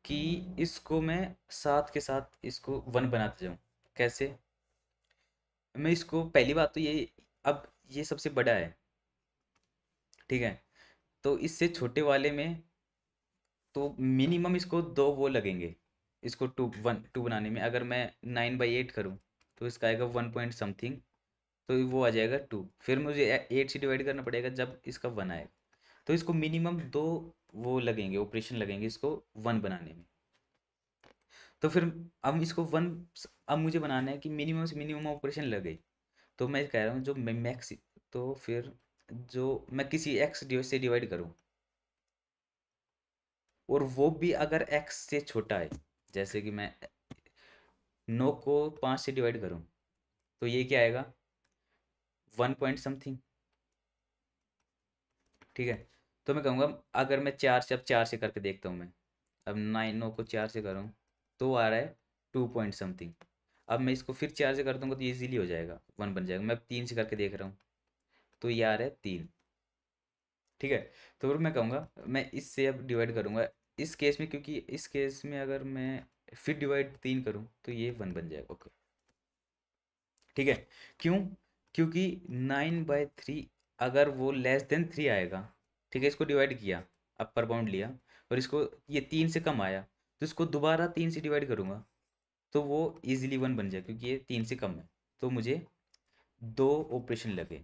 कि इसको मैं साथ के साथ इसको 1 बनाते जाऊँ। कैसे, मैं इसको, पहली बात तो ये, अब ये सबसे बड़ा है, ठीक है। तो इससे छोटे वाले में तो मिनिमम इसको 2 वो लगेंगे, इसको 2 बनाने में। अगर मैं 9/8 करूँ तो इसका आएगा 1 पॉइंट समथिंग, तो वो आ जाएगा 2। फिर मुझे 8 से डिवाइड करना पड़ेगा जब इसका 1 आएगा। तो इसको मिनिमम 2 वो लगेंगे, ऑपरेशन लगेंगे इसको 1 बनाने में। तो फिर अब इसको 1, अब मुझे बनाना है कि मिनिमम से मिनिमम ऑपरेशन लगे। तो मैं कह रहा हूँ जो मैं मैक्स, तो फिर जो मैं किसी एक्स से डिवाइड करूँ और वो भी अगर एक्स से छोटा है, जैसे कि मैं 9 को 5 से डिवाइड करूँ, तो ये क्या आएगा, 1 पॉइंट समथिंग, ठीक है। तो मैं कहूँगा अगर मैं 4 से, अब 4 से करके देखता हूँ मैं, अब 9 को 4 से करूँ तो आ रहा है 2 पॉइंट समथिंग। अब मैं इसको फिर 4 से कर दूँगा तो ईजिली हो जाएगा, 1 बन जाएगा। मैं 3 से करके देख रहा हूँ तो ये आ रहा है 3, ठीक है। तो फिर मैं कहूँगा मैं इससे अब डिवाइड करूँगा इस केस में, क्योंकि इस केस में अगर मैं फिर डिवाइड 3 करूँ तो ये 1 बन जाएगा। ओके, ठीक है। क्यों, क्योंकि 9/3 अगर वो लेस देन 3 आएगा, ठीक है, इसको डिवाइड किया, अपर बाउंड लिया, और इसको ये 3 से कम आया तो इसको दोबारा 3 से डिवाइड करूँगा तो वो इजीली 1 बन जाए, क्योंकि ये 3 से कम है। तो मुझे 2 ऑपरेशन लगे।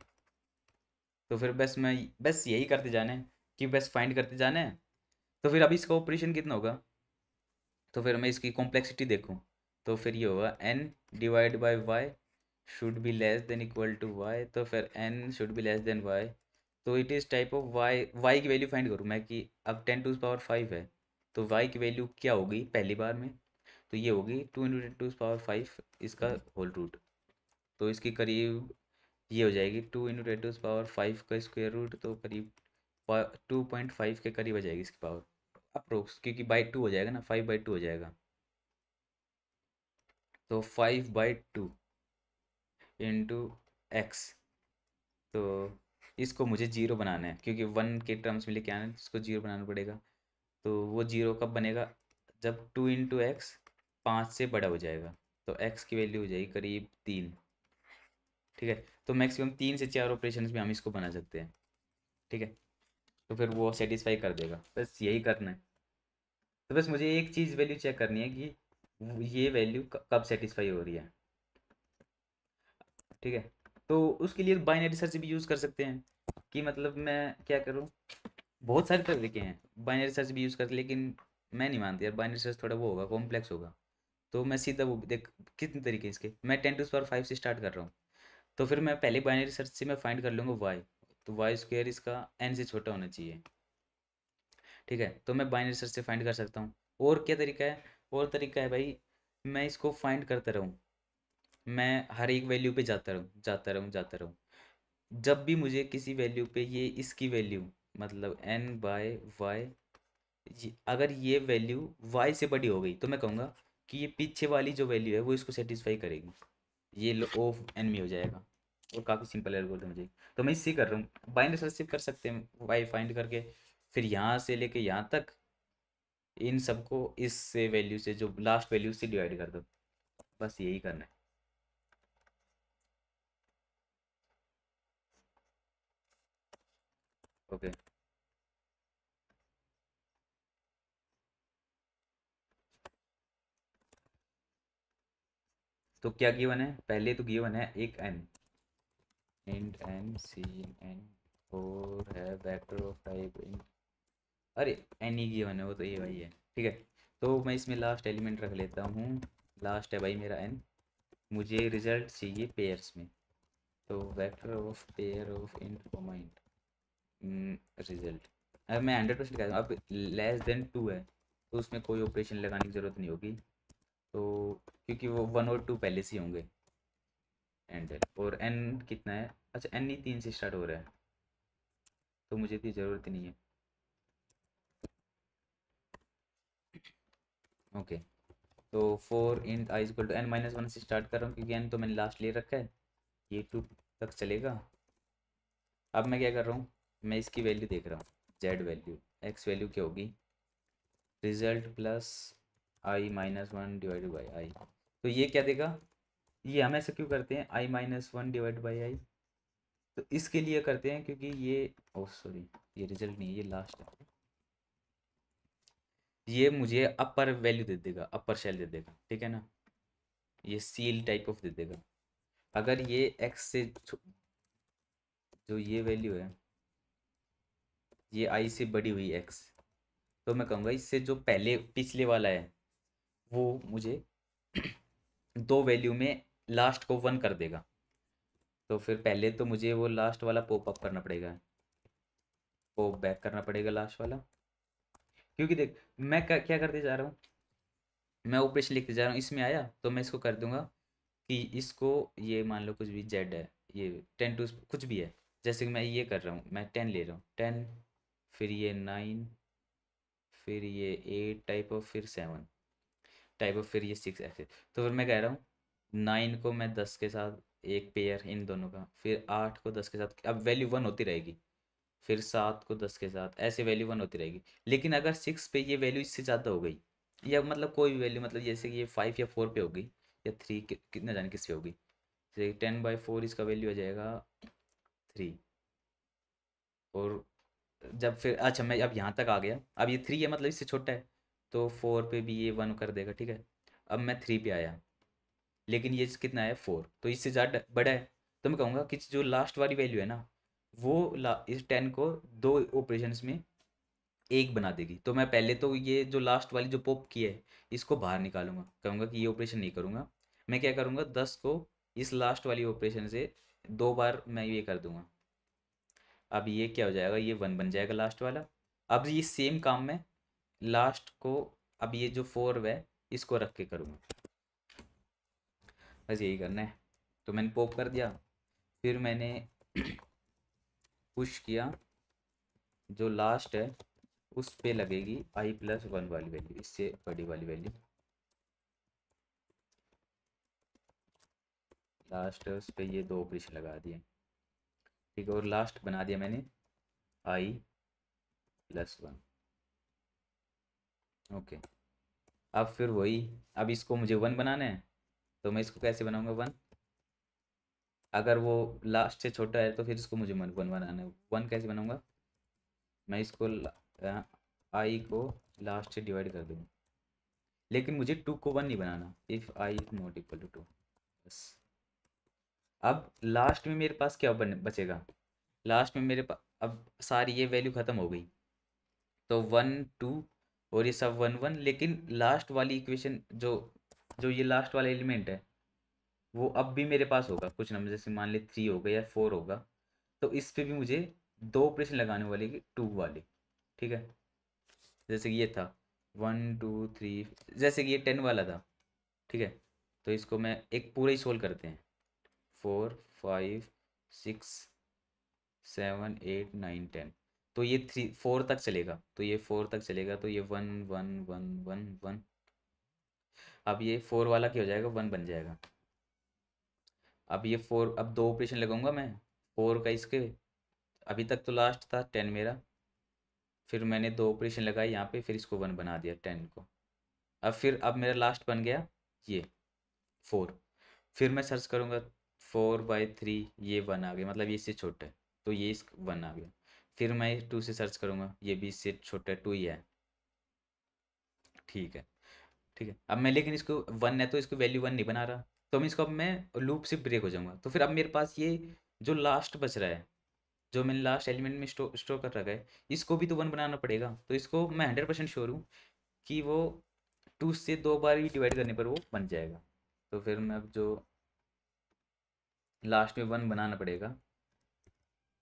तो फिर बस मैं, बस यही करते जाना है कि बस फाइंड करते जाना है। तो फिर अभी इसका ऑपरेशन कितना होगा, तो फिर मैं इसकी कॉम्प्लेक्सिटी देखूँ तो फिर ये होगा n/y should be less than equal to y, तो फिर n should be less than y। तो it is type of y की वैल्यू फाइंड करूँ मैं कि अब 10⁵ है, तो y की वैल्यू क्या होगी पहली बार में, तो ये होगी 2 × 10⁵, इसका होल रूट। तो इसकी करीब ये हो जाएगी 2 × 10⁵ का स्क्वायर रूट, तो करीब 2.5 के करीब आ जाएगी इसकी पावर अप्रोक्स, क्योंकि बाई 2 हो जाएगा ना, 5/2 हो जाएगा। तो 5/2 इंटू एक्स, तो इसको मुझे जीरो बनाना है, क्योंकि वन के टर्म्स में लेके आना है, इसको जीरो बनाना पड़ेगा। तो वो जीरो कब बनेगा, जब 2 × x 5 से बड़ा हो जाएगा। तो x की वैल्यू हो जाएगी करीब 3। ठीक है, तो मैक्सिमम 3 से 4 ऑपरेशन में हम इसको बना सकते हैं। ठीक है, तो फिर वो सेटिस्फाई कर देगा, बस यही करना है। तो बस मुझे एक चीज़ वैल्यू चेक करनी है कि ये वैल्यू कब सेटिस्फाई हो रही है। ठीक है, तो उसके लिए बाइनरी सर्च भी यूज़ कर सकते हैं, कि मतलब मैं क्या करूँ, बहुत सारे तरीके हैं बाइनरी सर्च भी यूज़ करते, लेकिन मैं नहीं मानती यार, बाइनरी सर्च थोड़ा वो होगा, कॉम्प्लेक्स होगा। तो मैं सीधा वो देख, कितने तरीके इसके, मैं 10⁵ से स्टार्ट कर रहा हूँ। तो फिर मैं पहले बाइनरी सर्च से मैं फाइंड कर लूँगा वाई, तो वाई स्क्वायर इसका एन से छोटा होना चाहिए। ठीक है, तो मैं बाइनरी सर्च से फाइंड कर सकता हूँ। और क्या तरीका है, और तरीका है भाई, मैं इसको फाइंड करता रहूँ, मैं हर एक वैल्यू पे जाता रहूँ जाता रहूँ जाता रहूँ। जब भी मुझे किसी वैल्यू पे ये इसकी वैल्यू, मतलब n/y, अगर ये वैल्यू y से बड़ी हो गई, तो मैं कहूँगा कि ये पीछे वाली जो वैल्यू है वो इसको सेटिस्फाई करेगी, ये लो ऑफ एन में हो जाएगा। और काफ़ी सिंपल एल्गोरिथम मुझे, तो मैं इससे कर रहा हूँ। बाइनरी सर्च से कर सकते हैं वाई फाइंड करके, फिर यहाँ से लेके यहाँ तक इन सबको इस से वैल्यू से, जो लास्ट वैल्यू से डिवाइड कर दो, बस यही करना है। ओके, तो क्या गिवन है, पहले तो गिवन है एक n, int n cn और है वेक्टर ऑफ टाइप int, अरे n ही गिवन है, वो तो ये भाई है। ठीक है, तो मैं इसमें लास्ट एलिमेंट रख लेता हूँ, लास्ट है भाई मेरा n, मुझे रिजल्ट चाहिए पेयर्स में। तो vector of pair of int comma int result, अब मैं 100% कहता हूँ, अब <<2 है, तो उसमें कोई ऑपरेशन लगाने की ज़रूरत नहीं होगी, तो क्योंकि वो 1 और 2 पहले से ही होंगे। एंड और n कितना है, अच्छा n ही 3 से स्टार्ट हो रहा है, तो मुझे इतनी ज़रूरत ही नहीं है। ओके, तो 4 int i = n - 1 से स्टार्ट कर रहा हूँ, क्योंकि n तो मैंने लास्ट ले रखा है, ये 2 तक चलेगा। अब मैं क्या कर रहा हूँ, मैं इसकी वैल्यू देख रहा हूँ, z वैल्यू, x वैल्यू क्या होगी, result plus i - 1 divided by i। तो ये क्या देगा, ये हम ऐसा क्यों करते हैं, i - 1 डिवाइड बाई i, तो इसके लिए करते हैं क्योंकि ये, ओ सॉरी, ये रिजल्ट नहीं है, ये लास्ट है, ये मुझे अपर वैल्यू दे देगा, अपर शेल दे देगा, ठीक है ना, ये सील टाइप ऑफ दे देगा। अगर ये x से जो ये वैल्यू है, ये i से बड़ी हुई x, तो मैं कहूँगा इससे जो पहले पिछले वाला है वो मुझे दो वैल्यू में लास्ट को 1 कर देगा। तो फिर पहले तो मुझे वो लास्ट वाला पॉप अप करना पड़ेगा, पॉप बैक करना पड़ेगा लास्ट वाला, क्योंकि देख मैं क्या करते जा रहा हूँ, मैं ऑपरेशन लिखते जा रहा हूँ, इसमें आया तो मैं इसको कर दूंगा कि इसको, ये मान लो कुछ भी जेड है, ये 10 कुछ भी है, जैसे कि मैं ये कर रहा हूँ, मैं 10 ले रहा हूँ, 10, फिर ये 9, फिर ये 8 टाइप ऑफ, फिर 7 टाइप ऑफ, फिर ये 6 ऐसे। तो फिर मैं कह रहा हूँ 9 को मैं 10 के साथ एक पेयर इन दोनों का, फिर 8 को 10 के साथ, अब वैल्यू 1 होती रहेगी, फिर 7 को 10 के साथ, ऐसे वैल्यू 1 होती रहेगी। लेकिन अगर 6 पे ये वैल्यू इससे ज़्यादा हो गई, या मतलब कोई भी वैल्यू, मतलब जैसे कि ये 5 या 4 पे होगी, या 3, कितना जाने किस पे होगी, जैसे 10/4 इसका वैल्यू आ जाएगा 3। और जब फिर अच्छा मैं अब यहाँ तक आ गया, अब ये 3 है, मतलब इससे छोटा है, तो 4 पे भी ये 1 कर देगा, ठीक है। अब मैं 3 पे आया, लेकिन ये कितना है 4, तो इससे ज़्यादा बड़ा है, तो मैं कहूँगा कि जो लास्ट वाली वैल्यू है ना, वो इस 10 को दो ऑपरेशंस में एक बना देगी। तो मैं पहले तो ये जो लास्ट वाली जो पॉप की है, इसको बाहर निकालूंगा, कहूँगा कि ये ऑपरेशन नहीं करूँगा, मैं क्या करूँगा, 10 को इस लास्ट वाली ऑपरेशन से 2 बार मैं ये कर दूंगा। अब ये क्या हो जाएगा, ये 1 बन जाएगा लास्ट वाला। अब ये सेम काम मैं लास्ट को, अब ये जो 4 है इसको रख के करूँगा, बस यही करना है। तो मैंने पॉप कर दिया, फिर मैंने पुश किया, जो लास्ट है उस पे लगेगी i+1 वाली वैल्यू, इससे बड़ी वाली वैल्यू, लास्ट है उस पे ये दो ऑपरेशन लगा दिए, ठीक है, और लास्ट बना दिया मैंने i+1। ओके, अब फिर वही, अब इसको मुझे 1 बनाना है, तो मैं इसको कैसे बनाऊंगा 1? अगर वो लास्ट से छोटा है तो फिर इसको मुझे 1 बनाना है। 1 कैसे बनाऊंगा? मैं इसको आई को लास्ट से डिवाइड कर दूंगा, लेकिन मुझे 2 को 1 नहीं बनाना। If I not equal to 2, बस। अब लास्ट में मेरे पास क्या बचेगा? लास्ट में मेरे पास अब सारी ये वैल्यू ख़त्म हो गई, तो 1 2 और ये सब 1 1, लेकिन लास्ट वाली इक्वेशन जो जो ये लास्ट वाला एलिमेंट है वो अब भी मेरे पास होगा कुछ नंबर, जैसे मान ले 3 होगा या 4 होगा, तो इस पे भी मुझे दो ऑपरेशन लगाने वाले की 2 वाले। ठीक है, जैसे कि ये था 1 2 3, जैसे कि ये 10 वाला था। ठीक है, तो इसको मैं एक पूरा ही सोल्व करते हैं। 4 5 6 7 8 9 10, तो ये 4 तक चलेगा, तो ये 4 तक चलेगा, तो ये 1 1 1 1 1। अब ये 4 वाला क्या हो जाएगा? 1 बन जाएगा। अब ये 4, अब दो ऑपरेशन लगाऊंगा मैं 4 का इसके। अभी तक तो लास्ट था 10 मेरा, फिर मैंने दो ऑपरेशन लगाए यहाँ पे, फिर इसको 1 बना दिया 10 को। अब मेरा लास्ट बन गया ये 4। फिर मैं सर्च करूँगा 4/3, ये 1 आ गया, मतलब ये इससे छोटा है, तो ये इस 1 आ गया। फिर मैं 2 से सर्च करूँगा, ये भी इससे छोटा है, 2 ही है। ठीक है, ठीक है, अब मैं लेकिन इसको 1 है तो इसको वैल्यू 1 नहीं बना रहा, तो मैं इसको, अब मैं लूप से ब्रेक हो जाऊंगा, तो फिर अब मेरे पास ये जो लास्ट बच रहा है, जो मैंने लास्ट एलिमेंट में स्टोर कर रखा है, इसको भी तो 1 बनाना पड़ेगा। तो इसको मैं 100% श्योर हूँ कि वो 2 से 2 बार ही डिवाइड करने पर वो बन जाएगा। तो फिर मैं अब जो लास्ट में 1 बनाना पड़ेगा,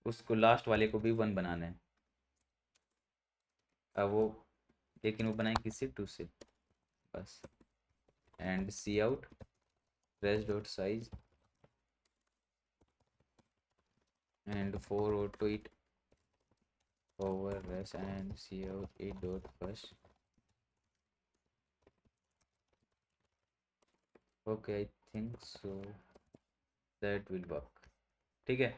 उसको लास्ट वाले को भी 1 बनाना है। अब वो, लेकिन वो बनाएंगे किससे? 2 से, बस। And C out res dot size and 4 auto it over res and cout it dot first। Okay, I think so that will work. ठीक है,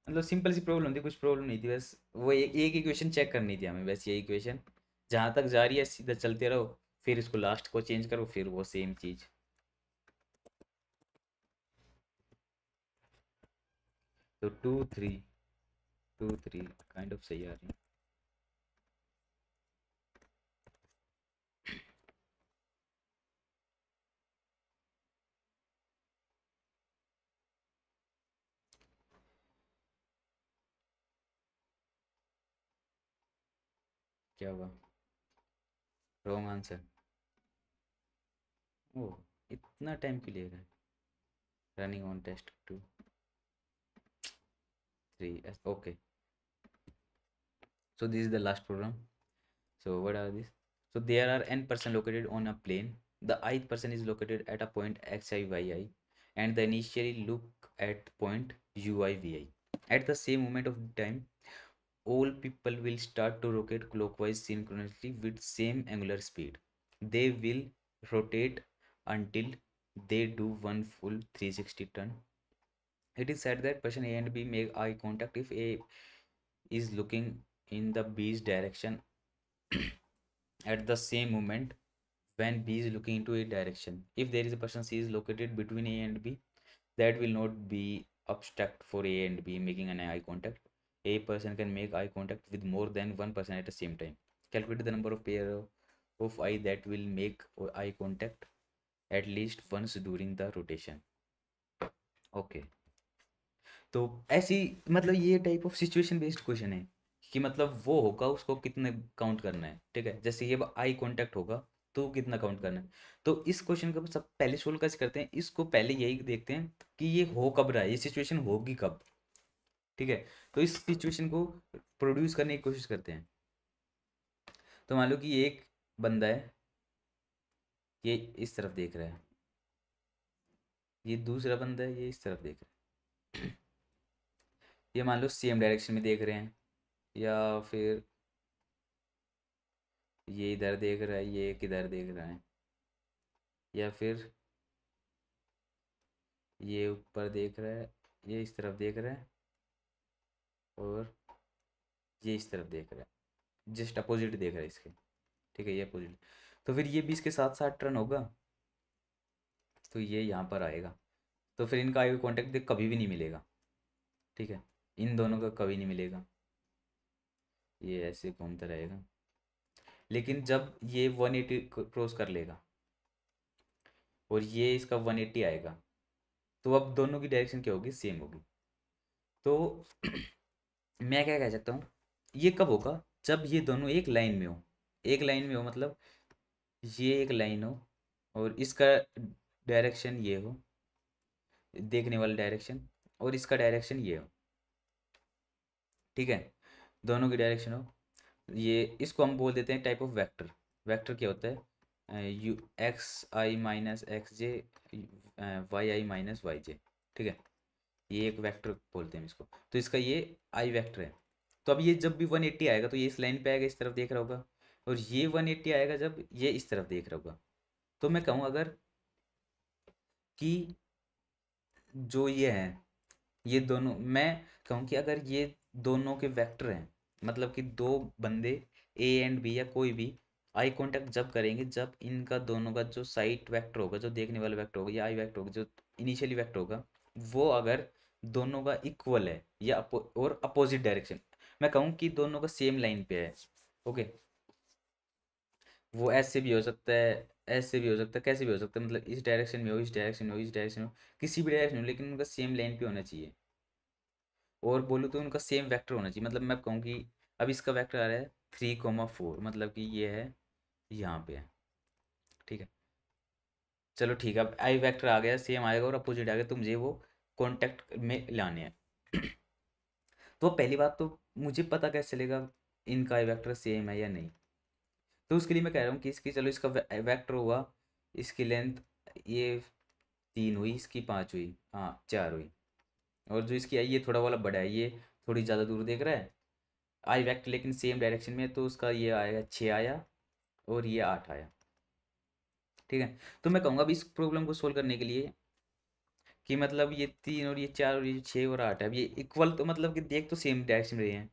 मतलब सिंपल सी प्रॉब्लम थी, कुछ प्रॉब्लम नहीं थी, बस वो एक इक्वेशन चेक करनी थी हमें, बस ये इक्वेशन जहाँ तक जा रही है सीधा चलते रहो, फिर इसको लास्ट को चेंज करो, फिर वो सेम चीज़। तो 2 3 काइंड ऑफ सही आ रही है। क्या हुआ? Wrong answer? ओ, इतना टाइम क्यों ले रहा है? Running on test 2 3, okay. So this is the last program. So what are these? So there are n person located on a plane. The ith person is located at a point xi yi, and the initially look at point ui vi. At the same moment of time, all people will start to rotate clockwise synchronously with same angular speed. They will rotate until they do one full 360 turn. It is said that person A and B make eye contact if A is looking in the B's direction at the same moment when B is looking into a direction. If there is a person C is located between A and B, that will not be obstacle for A and B making an eye contact. A person can make eye contact with more than one person at the same time. Calculate the number of pair of eye that will make eye contact at least once during the rotation. Okay. तो ऐसी, मतलब ये type of situation based question है कि मतलब वो होगा उसको कितने काउंट करना है। ठीक है, जैसे ये आई कांटेक्ट होगा तो कितना काउंट करना है। तो इस क्वेश्चन का सब पहले सोल्व कैसे करते हैं, इसको पहले यही देखते हैं कि ये हो कब रहा है, ये सिचुएशन होगी कब। ठीक है, तो इस सिचुएशन को प्रोड्यूस करने की कोशिश करते हैं। तो मान लो कि एक बंदा है, ये इस तरफ देख रहा है, ये दूसरा बंदा है, ये इस तरफ देख रहा है। ये मान लो सेम डायरेक्शन में देख रहे हैं, या फिर ये इधर देख रहा है, ये किधर देख रहा है, या फिर ये ऊपर देख रहा है, ये इस तरफ देख रहा है, और ये इस तरफ देख रहा है, जस्ट अपोजिट देख रहा है इसके, ठीक है, ये अपोजिट। तो फिर ये भी इसके साथ साथ टर्न होगा, तो ये यहाँ पर आएगा, तो फिर इनका आई कॉन्टैक्ट देख कभी भी नहीं मिलेगा, ठीक है, इन दोनों का कभी नहीं मिलेगा, ये ऐसे घूमता रहेगा। लेकिन जब ये 180 क्रॉस कर लेगा और ये इसका 180 आएगा, तो अब दोनों की डायरेक्शन क्या होगी, सेम होगी। तो मैं क्या कह सकता हूँ, ये कब होगा, जब ये दोनों एक लाइन में हो, एक लाइन में हो मतलब ये एक लाइन हो और इसका डायरेक्शन ये हो, देखने वाला डायरेक्शन, और इसका डायरेक्शन ये हो, ठीक है, दोनों की डायरेक्शन हो, ये इसको हम बोल देते हैं टाइप ऑफ वेक्टर। वेक्टर क्या होता है, you X I minus X J, Y I minus Y J, ठीक है, ये एक वेक्टर बोलते हैं इसको। तो इसका ये आई वेक्टर है। तो अब ये जब भी 180 आएगा तो ये इस लाइन पे आएगा, इस तरफ देख रहा होगा, और ये 180 आएगा जब ये इस तरफ देख रहा होगा। तो मैं कहूँ अगर कि जो ये है, ये दोनों, मैं कहूँ कि अगर ये दोनों के वेक्टर हैं, मतलब कि दो बंदे ए एंड बी या कोई भी आई कांटेक्ट जब करेंगे, जब इनका दोनों का जो साइड वेक्टर होगा, जो देखने वाला वेक्टर होगा, या आई वेक्टर होगा, जो इनिशियली वेक्टर होगा, वो अगर दोनों का इक्वल है या और अपोजिट डायरेक्शन, मैं कहूँ कि दोनों का सेम लाइन पे है, ओके, वो ऐसे भी हो सकता है, ऐसे भी हो सकता है, कैसे भी हो सकता है, मतलब इस डायरेक्शन में हो, इस डायरेक्शन में हो, इस डायरेक्शन में हो, किसी भी डायरेक्शन में हो, लेकिन उनका सेम लाइन पे होना चाहिए। और बोलूँ तो उनका सेम वेक्टर होना चाहिए, मतलब मैं कहूँ कि अब इसका वेक्टर आ रहा है 3,4, मतलब कि ये है यहाँ पे है, ठीक है, चलो ठीक है, अब आई वेक्टर आ गया, सेम आएगा और अपोजिट आ गया, तो मुझे वो कॉन्टेक्ट में लाने हैं। तो पहली बात तो मुझे पता कैसे चलेगा इनका आई वेक्टर सेम है या नहीं, तो उसके लिए मैं कह रहा हूँ कि इसकी, चलो इसका वेक्टर हुआ, इसकी लेंथ ये 3 हुई, इसकी 5 हुई, हाँ 4 हुई, और जो इसकी आई ये थोड़ा वाला बड़ा है, ये थोड़ी ज़्यादा दूर देख रहा है, आई वेक्टर लेकिन सेम डायरेक्शन में है, तो उसका ये आएगा 6 आया और ये 8 आया, ठीक है। तो मैं कहूँगा अब इस प्रॉब्लम को सोल्व करने के लिए कि मतलब ये 3 और ये 4 और ये 6 और 8 है, अब ये इक्वल, तो मतलब कि देख तो सेम डायरेक्शन में रहे हैं,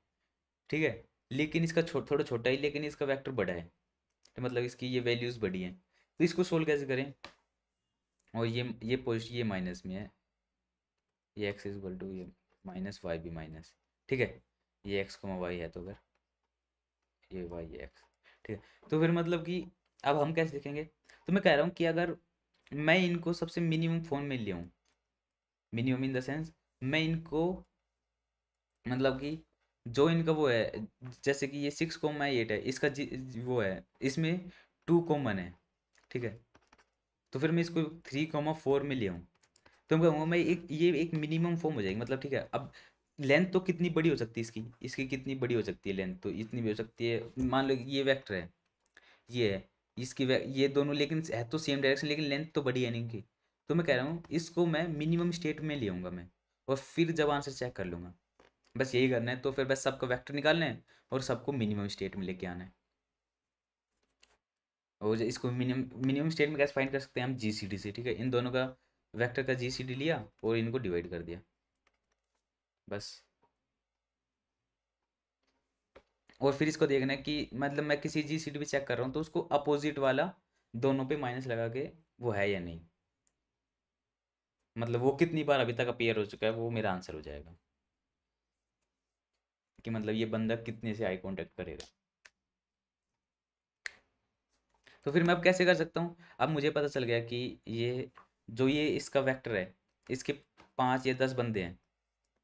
ठीक है, लेकिन इसका थोड़ा छोटा ही, लेकिन इसका वेक्टर बड़ा है, तो मतलब इसकी ये वैल्यूज़ बड़ी हैं, तो इसको सोल्व कैसे करें, और ये पोजिशन ये माइनस में है, ये एक्स इज इक्वल टू ये माइनस वाई भी माइनस, ठीक है, ये एक्स को वाई है, तो अगर ये वाई है एक्स, ठीक है, तो फिर मतलब कि अब हम कैसे देखेंगे, तो मैं कह रहा हूँ कि अगर मैं इनको सबसे मिनिमम फॉर्म में ले आऊँ, मिनिमम इन द सेंस मैं इनको, मतलब कि जो इनका वो है, जैसे कि ये 6,8 है, इसका वो है, इसमें 2 कॉमन है, ठीक है, तो फिर मैं इसको 3,4 में ले आऊँ, तो मैं कहूँगा मैं एक ये एक मिनिमम फॉर्म हो जाएगी, मतलब ठीक है। अब लेंथ तो कितनी बड़ी हो सकती है इसकी, इसकी कितनी बड़ी हो सकती है लेंथ, तो इतनी भी हो सकती है, मान लो कि ये वेक्टर है, ये है, इसकी ये दोनों, लेकिन है तो सेम डायरेक्शन, लेकिन लेंथ तो बड़ी है नहीं इनकी, तो मैं कह रहा हूँ इसको मैं मिनिमम स्टेट में ले आऊँगा मैं, और फिर जब आंसर चेक कर लूँगा, बस यही करना है, तो फिर बस सबका वेक्टर निकालना है और सबको मिनिमम स्टेट में लेके आना है। और इसको मिनिमम मिनिमम स्टेट में कैसे फाइंड कर सकते हैं हम, जीसीडी से, ठीक है, इन दोनों का वेक्टर का जीसीडी लिया और इनको डिवाइड कर दिया, बस। और फिर इसको देखना है कि मतलब मैं किसी जीसीडी पे चेक कर रहा हूँ, तो उसको अपोजिट वाला दोनों पे माइनस लगा के वो है या नहीं, मतलब वो कितनी बार अभी तक अपीयर हो चुका है, वो मेरा आंसर हो जाएगा कि मतलब ये बंदा कितने से आई कांटेक्ट करेगा। तो फिर मैं अब कैसे कर सकता हूँ, अब मुझे पता चल गया कि ये जो ये इसका वेक्टर है, इसके 5 या 10 बंदे हैं,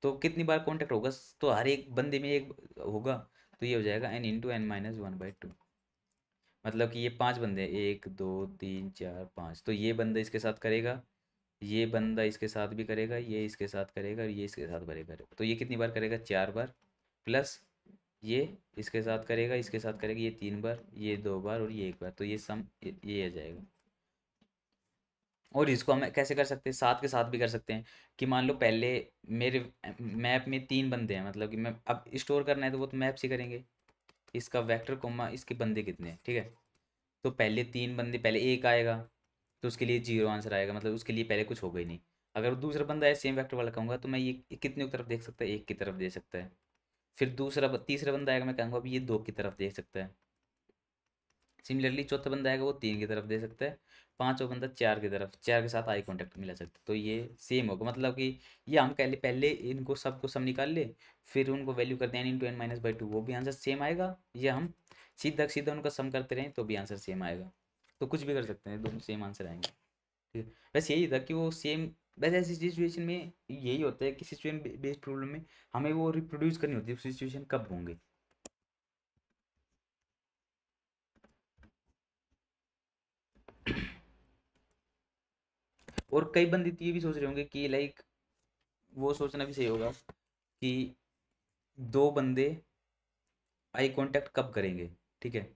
तो कितनी बार कांटेक्ट होगा, तो हर एक बंदे में एक होगा, तो ये हो जाएगा n × n - 1/2, मतलब कि ये 5 बंदे हैं, 1 2 3 4 5, तो ये बंदा इसके साथ करेगा, ये बंदा इसके साथ भी करेगा, ये इसके साथ करेगा और ये इसके साथ करेगा, तो ये कितनी बार करेगा, 4 बार, प्लस ये इसके साथ करेगा, इसके साथ करेगा, ये 3 बार, ये 2 बार और ये 1 बार, तो ये सम ये आ जाएगा। और इसको हम कैसे कर सकते हैं, साथ के साथ भी कर सकते हैं, कि मान लो पहले मेरे मैप में 3 बंदे हैं, मतलब कि मैं अब स्टोर करना है तो वो तो मैप से करेंगे, इसका वेक्टर कोमा इसके बंदे कितने हैं, ठीक है, तो पहले 3 बंदे, पहले एक आएगा तो उसके लिए 0 आंसर आएगा, मतलब उसके लिए पहले कुछ होगा ही नहीं। अगर दूसरा बंदा है सेम वेक्टर वाला कहूँगा, तो मैं ये कितने की तरफ देख सकता है, एक की तरफ दे सकता है, फिर तीसरा बंदा आएगा, मैं कहूँगा अब ये 2 की तरफ देख सकता है। सिमिलरली चौथा बंदा आएगा वो 3 की तरफ दे सकता है। पांचवा बंदा 4 की तरफ, 4 के साथ आई कांटेक्ट मिला सकता है। तो ये सेम होगा, मतलब कि ये हम पहले पहले इनको सबको सम निकाल ले, फिर उनको वैल्यू कर दें n into N minus by two, वो भी आंसर सेम आएगा। या हम सीधा सीधा उनका सम करते रहें तो भी आंसर सेम आएगा। तो कुछ भी कर सकते हैं, दोनों सेम आंसर आएंगे। ठीक है, बस यही था कि वो सेम। वैसे ऐसी सिचुएशन में यही होता है कि सिचुएशन बेस्ड प्रॉब्लम में हमें वो रिप्रोड्यूस करनी होती है सिचुएशन कब होंगे। और कई बंदे तो ये भी सोच रहे होंगे कि लाइक, वो सोचना भी सही होगा कि दो बंदे आई कांटेक्ट कब करेंगे। ठीक है,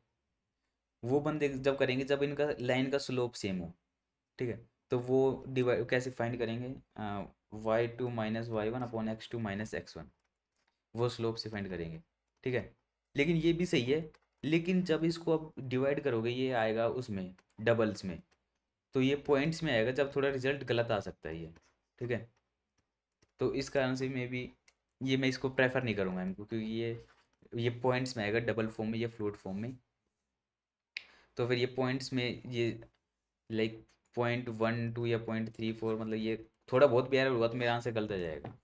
वो बंदे जब करेंगे जब इनका लाइन का स्लोप सेम हो। ठीक है, तो वो डिवाइड कैसे फाइंड करेंगे, Y two minus Y one upon X two minus X one, वो स्लोप से फाइंड करेंगे। ठीक है, लेकिन ये भी सही है। लेकिन जब इसको अब डिवाइड करोगे ये आएगा उसमें डबल्स में, तो ये पॉइंट्स में आएगा, जब थोड़ा रिजल्ट गलत आ सकता है ये। ठीक है, तो इस कारण से मे बी ये मैं इसको प्रेफर नहीं करूँगा इनको, क्योंकि ये पॉइंट्स में आएगा डबल फॉर्म में या फ्लोट फॉर्म में। तो फिर ये पॉइंट्स में ये लाइक 0.12 या 0.34, मतलब ये थोड़ा बहुत भी एरर हुआ तो मेरा आंसर गलत आ जाएगा।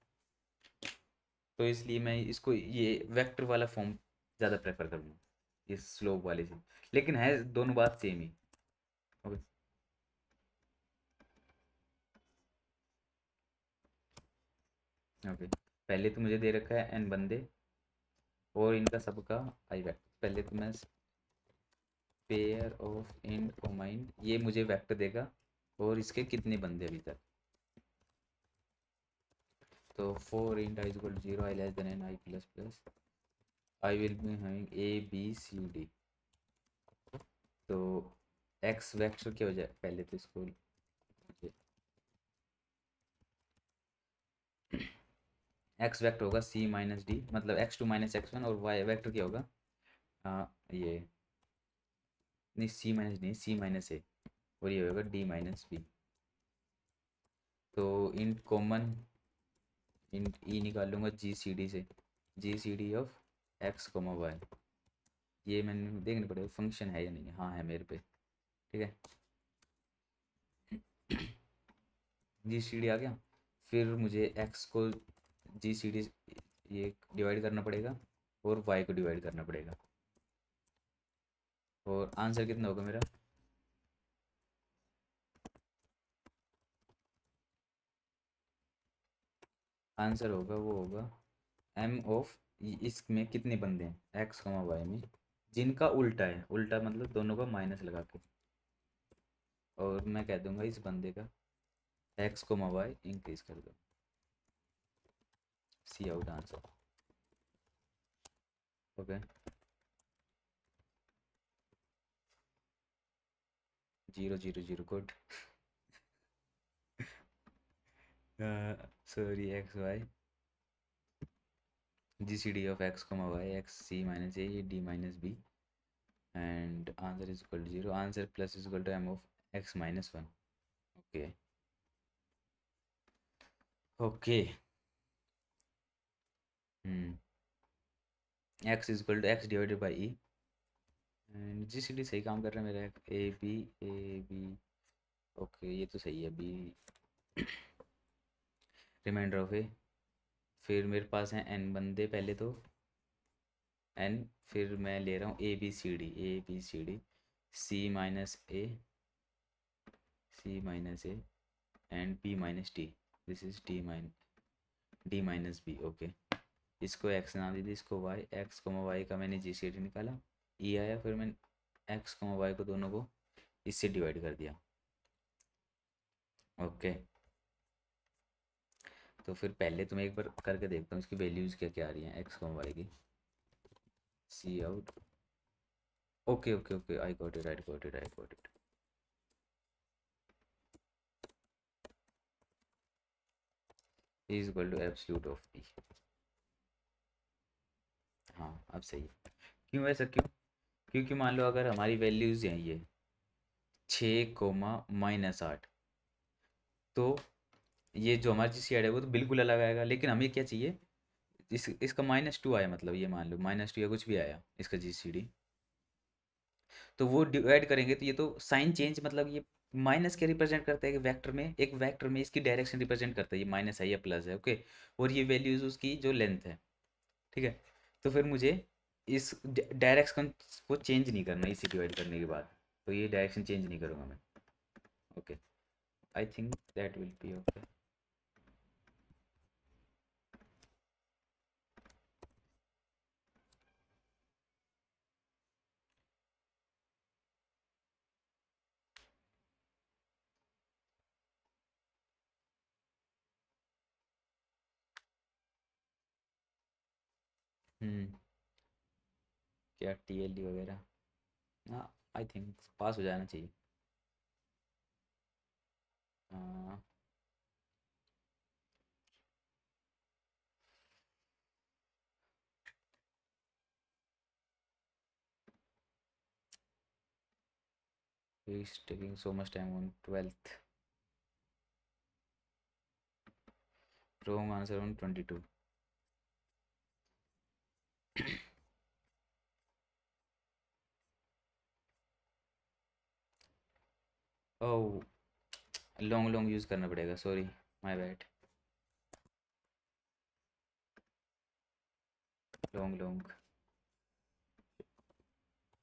तो इसलिए मैं इसको ये वेक्टर वाला फॉर्म ज़्यादा प्रेफर करूँगा इस स्लोप वाले से। लेकिन है दोनों बात सेम ही। ओके। ओके, पहले तो मुझे दे रखा है एन बंदे और इनका सबका आई वेक्टर। पहले तो मैं पेयर ऑफ इन कोमाइन, ये मुझे वेक्टर देगा और इसके कितने बंदे अभी तक। तो for int I equal to zero, I less than N, I plus plus, I will be having A B C D. तो एक्स वेक्टर क्या हो जाए, पहले तो इसको एक्स वेक्टर होगा सी माइनस डी, मतलब X two minus X one, और वाई वेक्टर क्या होगा, ये नहीं C minus D, C minus A, और ये होगा डी माइनस बी। तो इन कॉमन इन ई निकाल लूँगा जी सी डी से, G C D of X comma Y. ये मैंने देखना पड़ेगा फंक्शन है या नहीं, हाँ है मेरे पे। ठीक है, जी सी डी आ गया। फिर मुझे एक्स को जी सी डी ये डिवाइड करना पड़ेगा और वाई को डिवाइड करना पड़ेगा। और आंसर कितना होगा मेरा, आंसर होगा वो होगा एम ऑफ, इसमें कितने बंदे हैं एक्स कमा वाई में जिनका उल्टा है, उल्टा मतलब दोनों का माइनस लगा के, और मैं कह दूंगा इस बंदे का एक्स को वाई इंक्रीज कर दो। See out answer. Okay, zero zero zero good. Sorry, X Y G C D of X comma Y X C minus A D minus B, and answer is equal to zero, answer plus is equal to M of X minus one. Okay. Okay. X is equal to X divided by E, and G C D सही काम कर रहा है मेरा, ए बी। ओके, ये तो सही है बी, रिमाइंडर ऑफ ए। फिर मेरे पास हैं एन बंदे, पहले तो एन, फिर मैं ले रहा हूँ A B C D, C minus A, C minus A, and B minus D. This is D minus B. Okay, इसको एक्स नाम दे दी, इसको वाई, एक्स को वाई का मैंने जी सी डी निकाला, ई आया, फिर मैंने एक्स को वाई को दोनों को इससे डिवाइड कर दिया। ओके, तो फिर पहले तो मैं एक बार करके देखता हूँ इसकी वैल्यूज़ क्या क्या आ रही हैं एक्स को वाई की। See out. Okay okay okay, I got it, I got it, I got it. Is equal to absolute of P. हाँ अब सही है। क्यों ऐसा, क्यों? क्योंकि मान लो अगर हमारी वैल्यूज़ हैं ये 6, -8, तो ये जो हमारा जी सी है वो तो बिल्कुल अलग आएगा, लेकिन हमें क्या चाहिए, इसका -2 आया, मतलब ये मान लो -2 या कुछ भी आया इसका GCD, तो वो डिवाइड करेंगे तो ये तो साइन चेंज, मतलब ये माइनस क्या रिप्रेजेंट करता है कि वेक्टर में, एक वेक्टर में इसकी डायरेक्शन रिप्रेजेंट करता है, ये माइनस है या प्लस है, ओके। और ये वैल्यूज उसकी जो लेंथ है, ठीक है। तो फिर मुझे इस डायरेक्शन को चेंज नहीं करना इसे डिवाइड करने के बाद, तो ये डायरेक्शन चेंज नहीं करूँगा मैं, okay. I think that will be okay. Hmm. क्या TLD वगैरह? हाँ, आई थिंक पास हो जाना चाहिए। He's taking so much time on 12th. Wrong answer on 22. Oh, long long use करना पड़ेगा, sorry, my bad. Long long,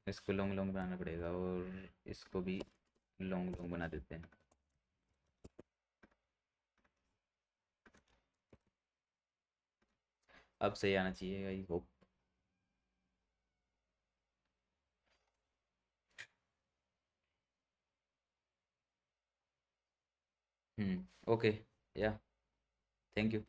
इसको लॉन्ग लॉन्ग बनाना पड़ेगा, और इसको भी लॉन्ग लॉन्ग बना देते हैं। अब सही आना चाहिए, आई होप। ओके, या, थैंक यू।